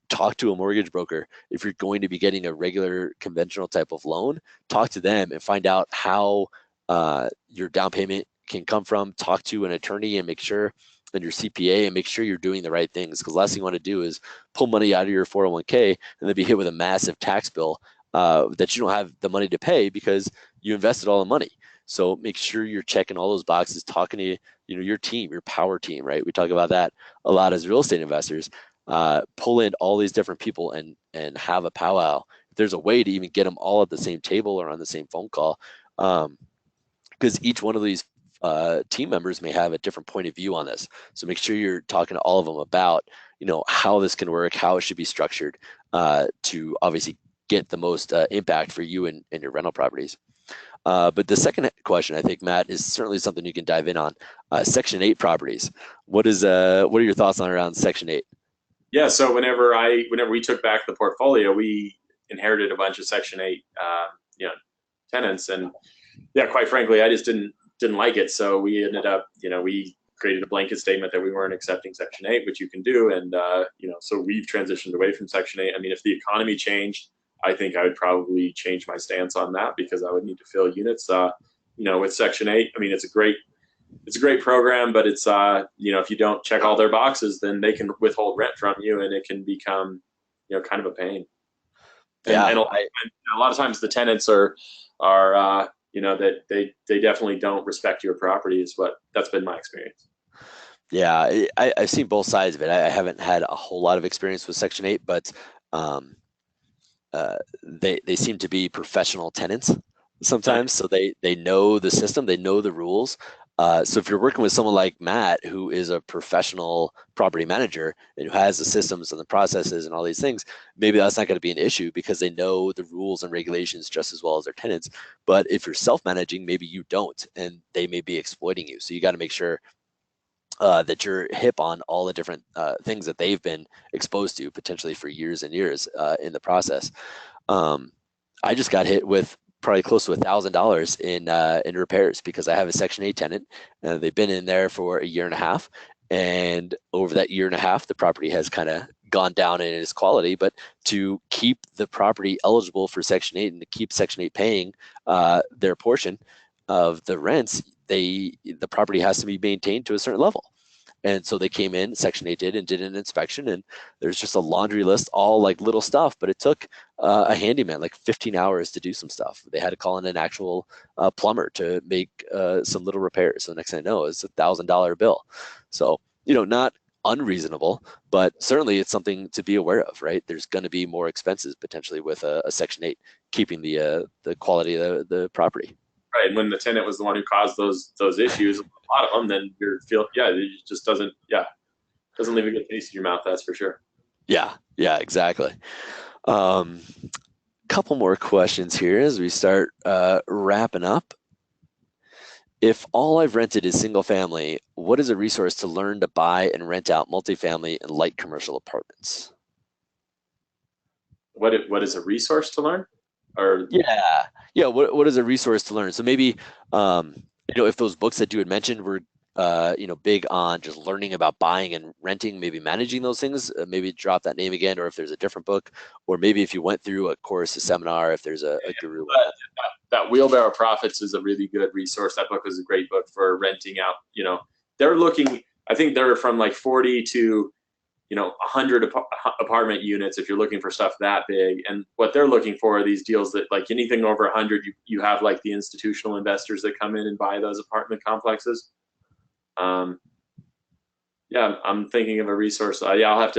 talk to a mortgage broker. If you're going to be getting a regular conventional type of loan, talk to them and find out how your down payment can come from. Talk to an attorney and make sure, and your CPA, and make sure you're doing the right things, because the last thing you want to do is pull money out of your 401k and then be hit with a massive tax bill that you don't have the money to pay because you invested all the money. So make sure you're checking all those boxes, talking to your team, your power team, right? We talk about that a lot as real estate investors. Pull in all these different people and have a powwow. If there's a way to even get them all at the same table or on the same phone call, because each one of these team members may have a different point of view on this. So make sure you're talking to all of them about how this can work, how it should be structured to obviously get the most impact for you and your rental properties. But the second question, I think, Matt, is certainly something you can dive in on. Section 8 properties. What are your thoughts on around Section 8? Yeah. So whenever we took back the portfolio, we inherited a bunch of Section 8, tenants, and yeah, quite frankly, I just didn't like it. So we ended up, we created a blanket statement that we weren't accepting Section 8, which you can do, and so we've transitioned away from Section 8. I mean, if the economy changed, I think I would probably change my stance on that because I would need to fill units. With Section 8, I mean, it's a great program, but it's if you don't check all their boxes, then they can withhold rent from you, and it can become kind of a pain. And Yeah, a lot of times the tenants are that they definitely don't respect your property. Is what that's been my experience. yeah, I've seen both sides of it. I haven't had a whole lot of experience with Section 8, but um, they seem to be professional tenants sometimes, Nice. so they know the system, they know the rules. So if you're working with someone like Matt, who is a professional property manager and who has the systems and the processes and all these things, maybe that's not going to be an issue because they know the rules and regulations just as well as their tenants. But if you're self-managing, maybe you don't, and they may be exploiting you. So you got to make sure that you're hip on all the different things that they've been exposed to potentially for years and years in the process. Um, I just got hit with probably close to $1,000 in repairs because I have a Section 8 tenant. They've been in there for a year and a half, and over that year and a half, the property has kind of gone down in its quality. But to keep the property eligible for Section 8 and to keep Section 8 paying their portion of the rents, the property has to be maintained to a certain level. And so they came in, Section 8 did, and did an inspection, and there's just a laundry list, all like little stuff, but it took a handyman like 15 hours to do some stuff. They had to call in an actual plumber to make some little repairs. So the next thing I know, it's $1,000 bill. So, not unreasonable, but certainly it's something to be aware of, right? There's going to be more expenses potentially with a Section 8 keeping the quality of the property. Right. And when the tenant was the one who caused those issues, a lot of them, then it just doesn't leave a good taste in your mouth. That's for sure. Yeah, exactly. Um, Couple more questions here as we start wrapping up. If all I've rented is single family, what is a resource to learn to buy and rent out multifamily and light commercial apartments? What is a resource to learn? Or Yeah. What is a resource to learn? So maybe if those books that you had mentioned were big on just learning about buying and renting, maybe managing those things, maybe drop that name again, or if there's a different book, or maybe if you went through a course, a seminar, if there's a guru on that. that Wheelbarrow Profits is a really good resource. That book is a great book for renting out. They're looking. I think they're from like 40 to 100 apartment units if you're looking for stuff that big. And what they're looking for are these deals that like anything over 100, you have like the institutional investors that come in and buy those apartment complexes. Um, yeah, I'm thinking of a resource. Yeah, I'll have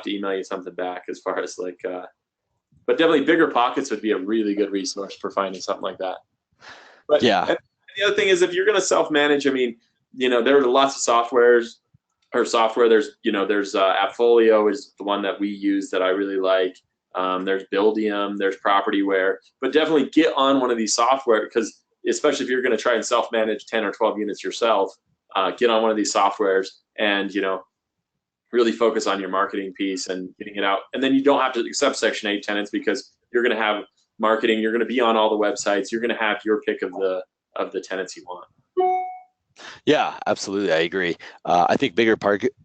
to email you something back as far as like, but definitely BiggerPockets would be a really good resource for finding something like that. But Yeah, and the other thing is if you're going to self manage, I mean, there are lots of softwares or software. There's Appfolio is the one that we use that I really like. There's Buildium, there's Propertyware, but definitely get on one of these software because especially if you're going to try and self manage 10 or 12 units yourself, get on one of these softwares and really focus on your marketing piece and getting it out. And then you don't have to accept Section 8 tenants because you're going to have marketing. You're going to be on all the websites. You're going to have your pick of the tenants you want. yeah, absolutely. I agree. I think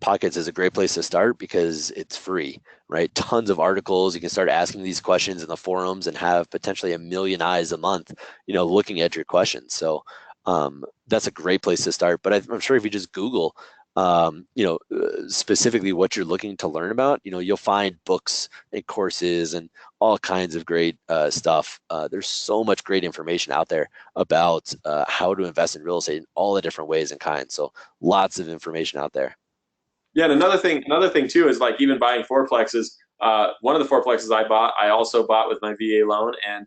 Pockets is a great place to start because it's free, right? Tons of articles. You can start asking these questions in the forums and have potentially a million eyes a month, looking at your questions. So that's a great place to start. But I'm sure if you just Google, specifically what you're looking to learn about, you'll find books and courses and all kinds of great stuff. There's so much great information out there about how to invest in real estate in all the different ways and kinds. So lots of information out there. Yeah, and another thing too is like even buying fourplexes. One of the fourplexes I also bought with my VA loan, and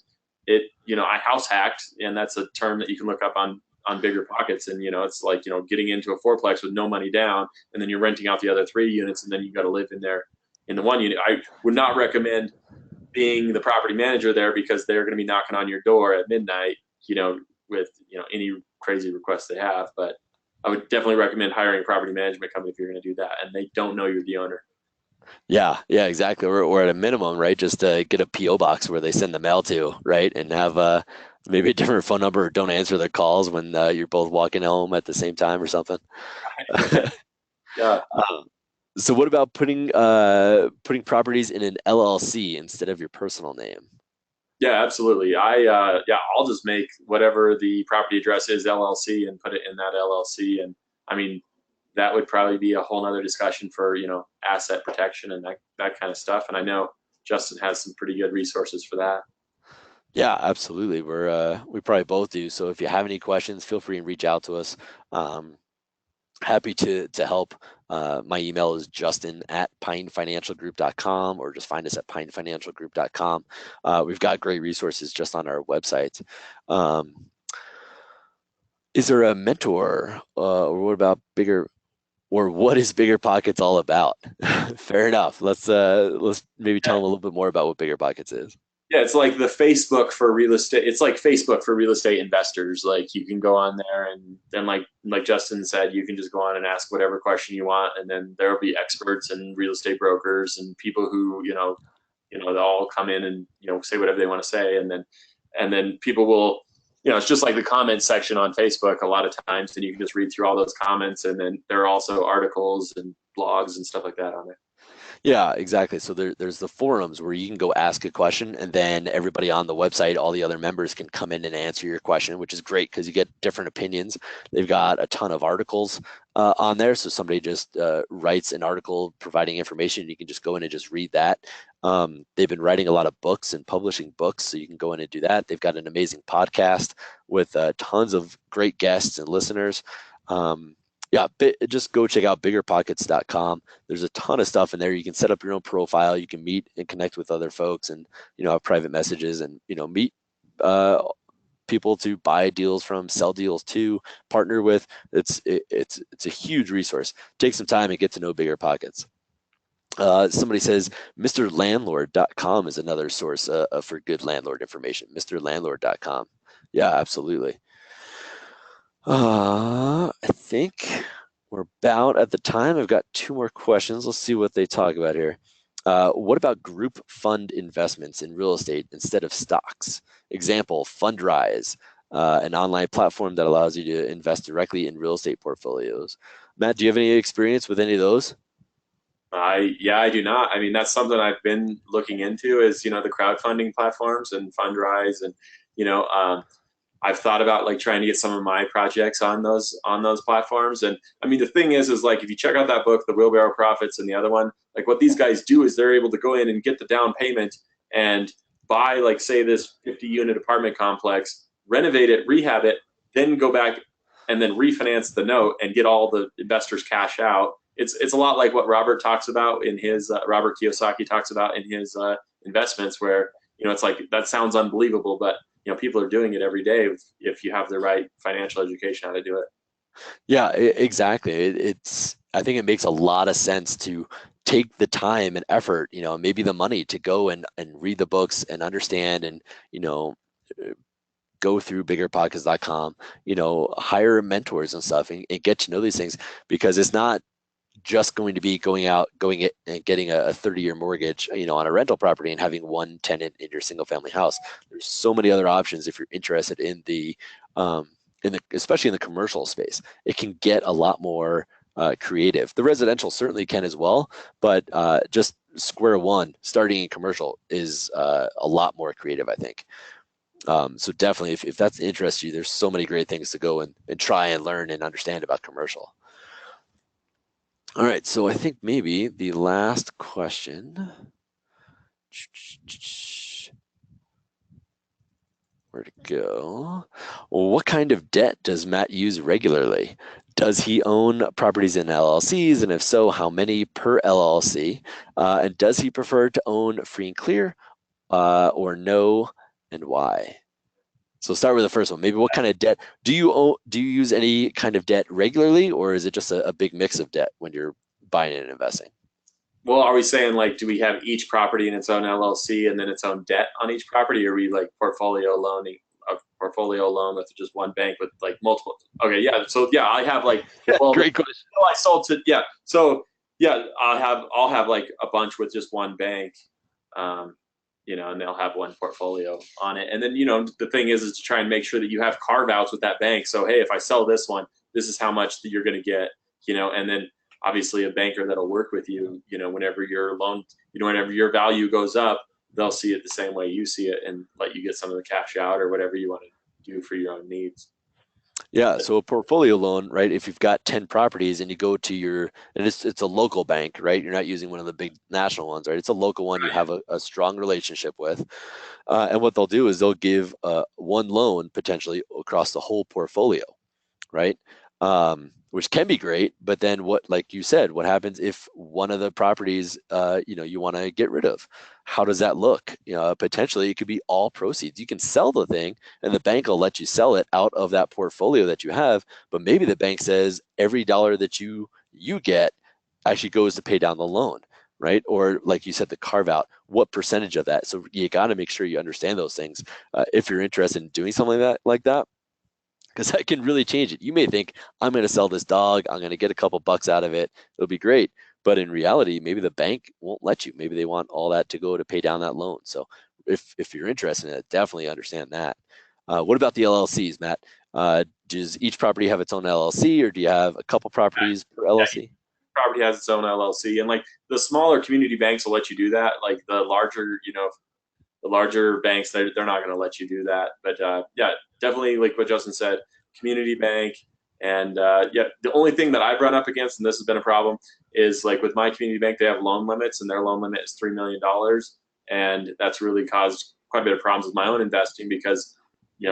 I house hacked, and that's a term that you can look up on BiggerPockets, and it's like getting into a fourplex with no money down, and then you're renting out the other 3 units, and then you got to live in there in the one unit. I would not recommend being the property manager there because they're going to be knocking on your door at midnight, with any crazy requests they have. But I would definitely recommend hiring a property management company if you're going to do that, and they don't know you're the owner. Yeah, exactly. Or at a minimum, right? Just get a PO box where they send the mail to, right? And have maybe a different phone number or don't answer their calls when you're both walking home at the same time or something. Yeah. So what about putting properties in an LLC instead of your personal name? Yeah, absolutely. I'll just make whatever the property address is LLC and put it in that LLC. And I mean, that would probably be a whole nother discussion for, asset protection and that kind of stuff. And I know Justin has some pretty good resources for that. Yeah, absolutely. We probably both do. So if you have any questions, feel free and reach out to us. Um, Happy to help. My email is justin@pinefinancialgroup.com, or just find us at pinefinancialgroup.com. We've got great resources just on our website. Um, is there a mentor, or what about bigger, or what is Bigger Pockets all about? Fair enough. Let's maybe tell them a little bit more about what Bigger Pockets is. Yeah, it's like the Facebook for real estate. It's like Facebook for real estate investors. Like you can go on there and like Justin said, you can just go on and ask whatever question you want, and then there'll be experts and real estate brokers and people who they'll all come in and say whatever they want to say, and then people will. It's just like the comments section on Facebook a lot of times, and you can just read through all those comments, and then there are also articles and blogs and stuff like that on there. Yeah, exactly. So there's the forums where you can go ask a question, and then everybody on the website, all the other members can come in and answer your question, which is great because you get different opinions. They've got a ton of articles on there. So somebody just writes an article providing information. You can just go in and just read that. They've been writing a lot of books and publishing books, so you can go in and do that. They've got an amazing podcast with tons of great guests and listeners. Yeah, just go check out biggerpockets.com. There's a ton of stuff in there. You can set up your own profile. You can meet and connect with other folks, and have private messages, and meet uh, people to buy deals from, sell deals to, partner with. It's a huge resource. Take some time and get to know Bigger Pockets. Somebody says MrLandlord.com is another source for good landlord information. MrLandlord.com. Yeah, absolutely. I think we're about at the time. I've got two more questions. Let's see what they talk about here. What about group fund investments in real estate instead of stocks? Example, Fundrise, an online platform that allows you to invest directly in real estate portfolios. Matt, do you have any experience with any of those? I do not. I mean, that's something I've been looking into is the crowdfunding platforms and Fundrise, and you know um, I've thought about like trying to get some of my projects on those platforms. And I mean, the thing is like if you check out that book, The Wheelbarrow Profits, and the other one, like what these guys do is they're able to go in and get the down payment and buy like say this 50-unit apartment complex, renovate it, rehab it, then go back and then refinance the note and get all the investors cash out. It's a lot like what Robert talks about in his Robert Kiyosaki talks about in his investments, where it's like that sounds unbelievable, but people are doing it every day if you have the right financial education how to do it. Yeah, exactly. I think it makes a lot of sense to take the time and effort, maybe the money to go and read the books and understand, and, you know, go through biggerpockets.com, hire mentors and stuff, and get to know these things, because it's not just going to be going it and getting a 30-year mortgage, on a rental property and having one tenant in your single family house. There's so many other options if you're interested um, in the especially in the commercial space. It can get a lot more creative. The residential certainly can as well, but just square one, starting in commercial is a lot more creative, I think. So definitely, if that interests you, there's so many great things to go and try and learn and understand about commercial. All right, so I think maybe the last question. Where to go? Well, what kind of debt does Matt use regularly? Does he own properties in LLCs? And if so, how many per LLC? And does he prefer to own free and clear or no, and why? So start with the first one. Maybe what kind of debt do you own? Do you use any kind of debt regularly, or is it just a big mix of debt when you're buying and investing? Well, are we saying like do we have each property in its own LLC and then its own debt on each property, or are we like a portfolio loan with just one bank with like multiple? Okay, yeah. So yeah, I have like well, Great question. I sold to yeah. So yeah, I'll have like a bunch with just one bank, um, and they'll have one portfolio on it. And then the thing is to try and make sure that you have carve outs with that bank. So hey, if I sell this one, this is how much that you're going to get, and then obviously a banker that'll work with you, whenever your loan, whenever your value goes up, they'll see it the same way you see it and let you get some of the cash out or whatever you want to do for your own needs. Yeah, so a portfolio loan, right? If you've got 10 properties and you go to and it's a local bank, right? You're not using one of the big national ones, right? It's a local one you have a strong relationship with. And what they'll do is they'll give one loan potentially across the whole portfolio, right? Which can be great, but then what, like you said, what happens if one of the properties, you want to get rid of? How does that look? Potentially it could be all proceeds. You can sell the thing, and the bank will let you sell it out of that portfolio that you have. But maybe the bank says every dollar that you get actually goes to pay down the loan, right? Or like you said, the carve out, what percentage of that? So you got to make sure you understand those things if you're interested in doing something like that, because that can really change it. You may think, I'm going to sell this dog, I'm going to get a couple bucks out of it, it'll be great. But in reality, maybe the bank won't let you. Maybe they want all that to go to pay down that loan. So if you're interested in it, definitely understand that. What about the LLCs, Matt? Does each property have its own LLC, or do you have a couple properties per Yeah, LLC? property has its own LLC, and like the smaller community banks will let you do that. Like the larger banks, they're not going to let you do that. But yeah, definitely like what Justin said, community bank. And yeah, the only thing that I've run up against, and this has been a problem, is like with my community bank, they have loan limits, and their loan limit is $3 million, and that's really caused quite a bit of problems with my own investing because,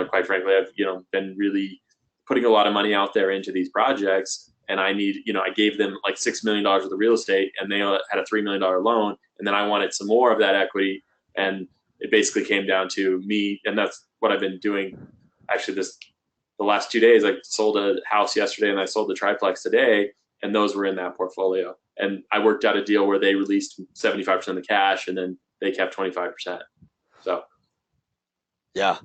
quite frankly, I've been really putting a lot of money out there into these projects, and I gave them like $6 million worth of real estate, and they had a $3 million loan, and then I wanted some more of that equity, and it basically came down to me, and that's what I've been doing. Actually, the last 2 days, I sold a house yesterday, and I sold the triplex today, and those were in that portfolio. And I worked out a deal where they released 75% of the cash, and then they kept 25%. So Yeah,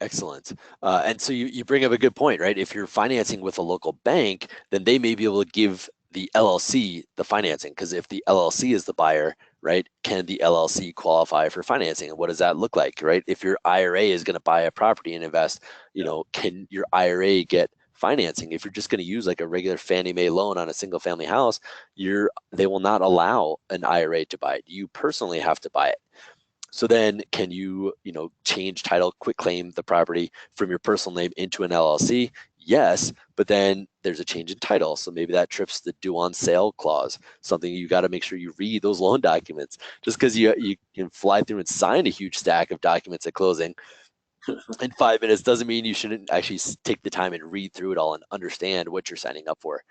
excellent. And so you bring up a good point, right? If you're financing with a local bank, then they may be able to give the LLC the financing, because if the LLC is the buyer, right, can the LLC qualify for financing? And what does that look like, right? If your IRA is going to buy a property and invest, yeah, can your IRA get financing? If you're just going to use like a regular Fannie Mae loan on a single family house, they will not allow an IRA to buy it. You personally have to buy it. So then can change title, quit claim the property from your personal name into an LLC? Yes, but then there's a change in title. So maybe that trips the due on sale clause, something you got to make sure you read those loan documents. Just because you can fly through and sign a huge stack of documents at closing in 5 minutes doesn't mean you shouldn't actually take the time and read through it all and understand what you're signing up for,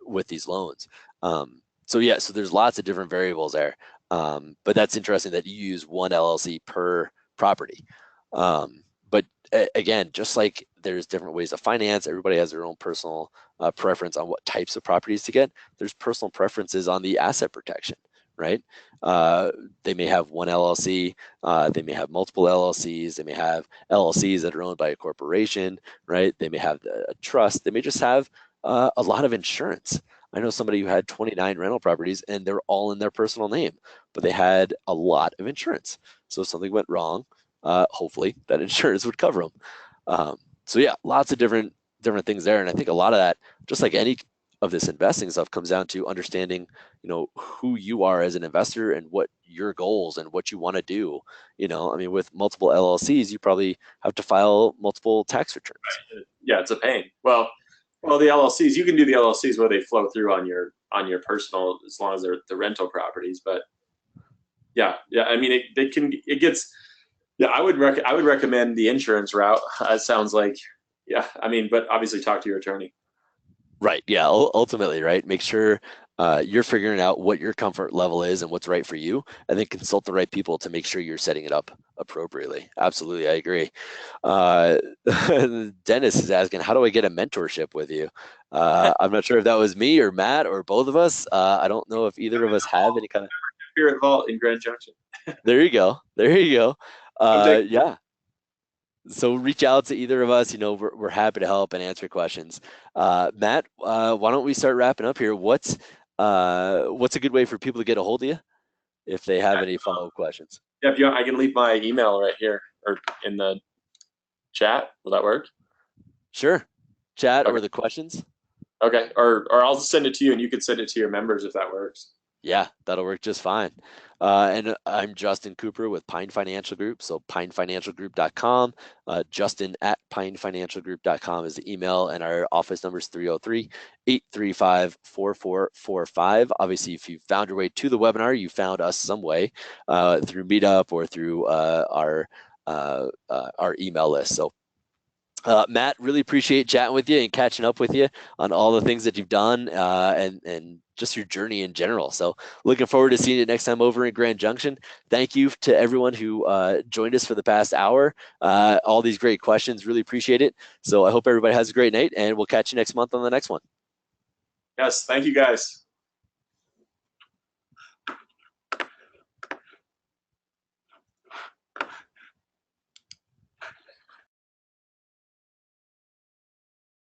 with these loans. So yeah, so there's lots of different variables there. But that's interesting that you use one LLC per property. But again, just like there's different ways to finance, everybody has their own personal preference on what types of properties to get. There's personal preferences on the asset protection, right? Uh, they may have one LLC, they may have multiple LLCs, they may have LLCs that are owned by a corporation, right? They may have a trust, they may just have a lot of insurance. I know somebody who had 29 rental properties and they're all in their personal name, but they had a lot of insurance. So if something went wrong, hopefully that insurance would cover them. So yeah, lots of different things there, and I think a lot of that, just like any of this investing stuff, comes down to understanding, who you are as an investor and what your goals and what you want to do. I mean, with multiple LLCs, you probably have to file multiple tax returns. yeah, it's a pain. Well, the LLCs, you can do the LLCs where they flow through on your personal, as long as they're the rental properties. But yeah. I mean, it gets. Yeah, I would recommend the insurance route. It sounds like, yeah. I mean, but obviously talk to your attorney. Right. Yeah. Ultimately, right. Make sure you're figuring out what your comfort level is and what's right for you, and then consult the right people to make sure you're setting it up appropriately. Absolutely, I agree. Uh, Dennis is asking, how do I get a mentorship with you? I'm not sure if that was me or Matt or both of us. I don't know if either of us have any kind of. Spirit Vault in Grand Junction. There you go. There you go. I'm taking. Yeah. So reach out to either of us. We're happy to help and answer questions. Matt, why don't we start wrapping up here? What's a good way for people to get a hold of you if they have any follow-up questions? Yeah, if you want, I can leave my email right here or in the chat. Will that work? Sure. Chat Okay. or the questions. Okay. Or I'll send it to you, and you can send it to your members if that works. Yeah, that'll work just fine. And I'm Justin Cooper with Pine Financial Group. So pinefinancialgroup.com. Justin at pinefinancialgroup.com is the email, and our office number is 303-835-4445. Obviously, if you found your way to the webinar, you found us some way through Meetup or through our email list. So Matt, really appreciate chatting with you and catching up with you on all the things that you've done and just your journey in general. So looking forward to seeing you next time over in Grand Junction. Thank you to everyone who joined us for the past hour. All these great questions, really appreciate it. So I hope everybody has a great night, and we'll catch you next month on the next one. Yes, thank you guys.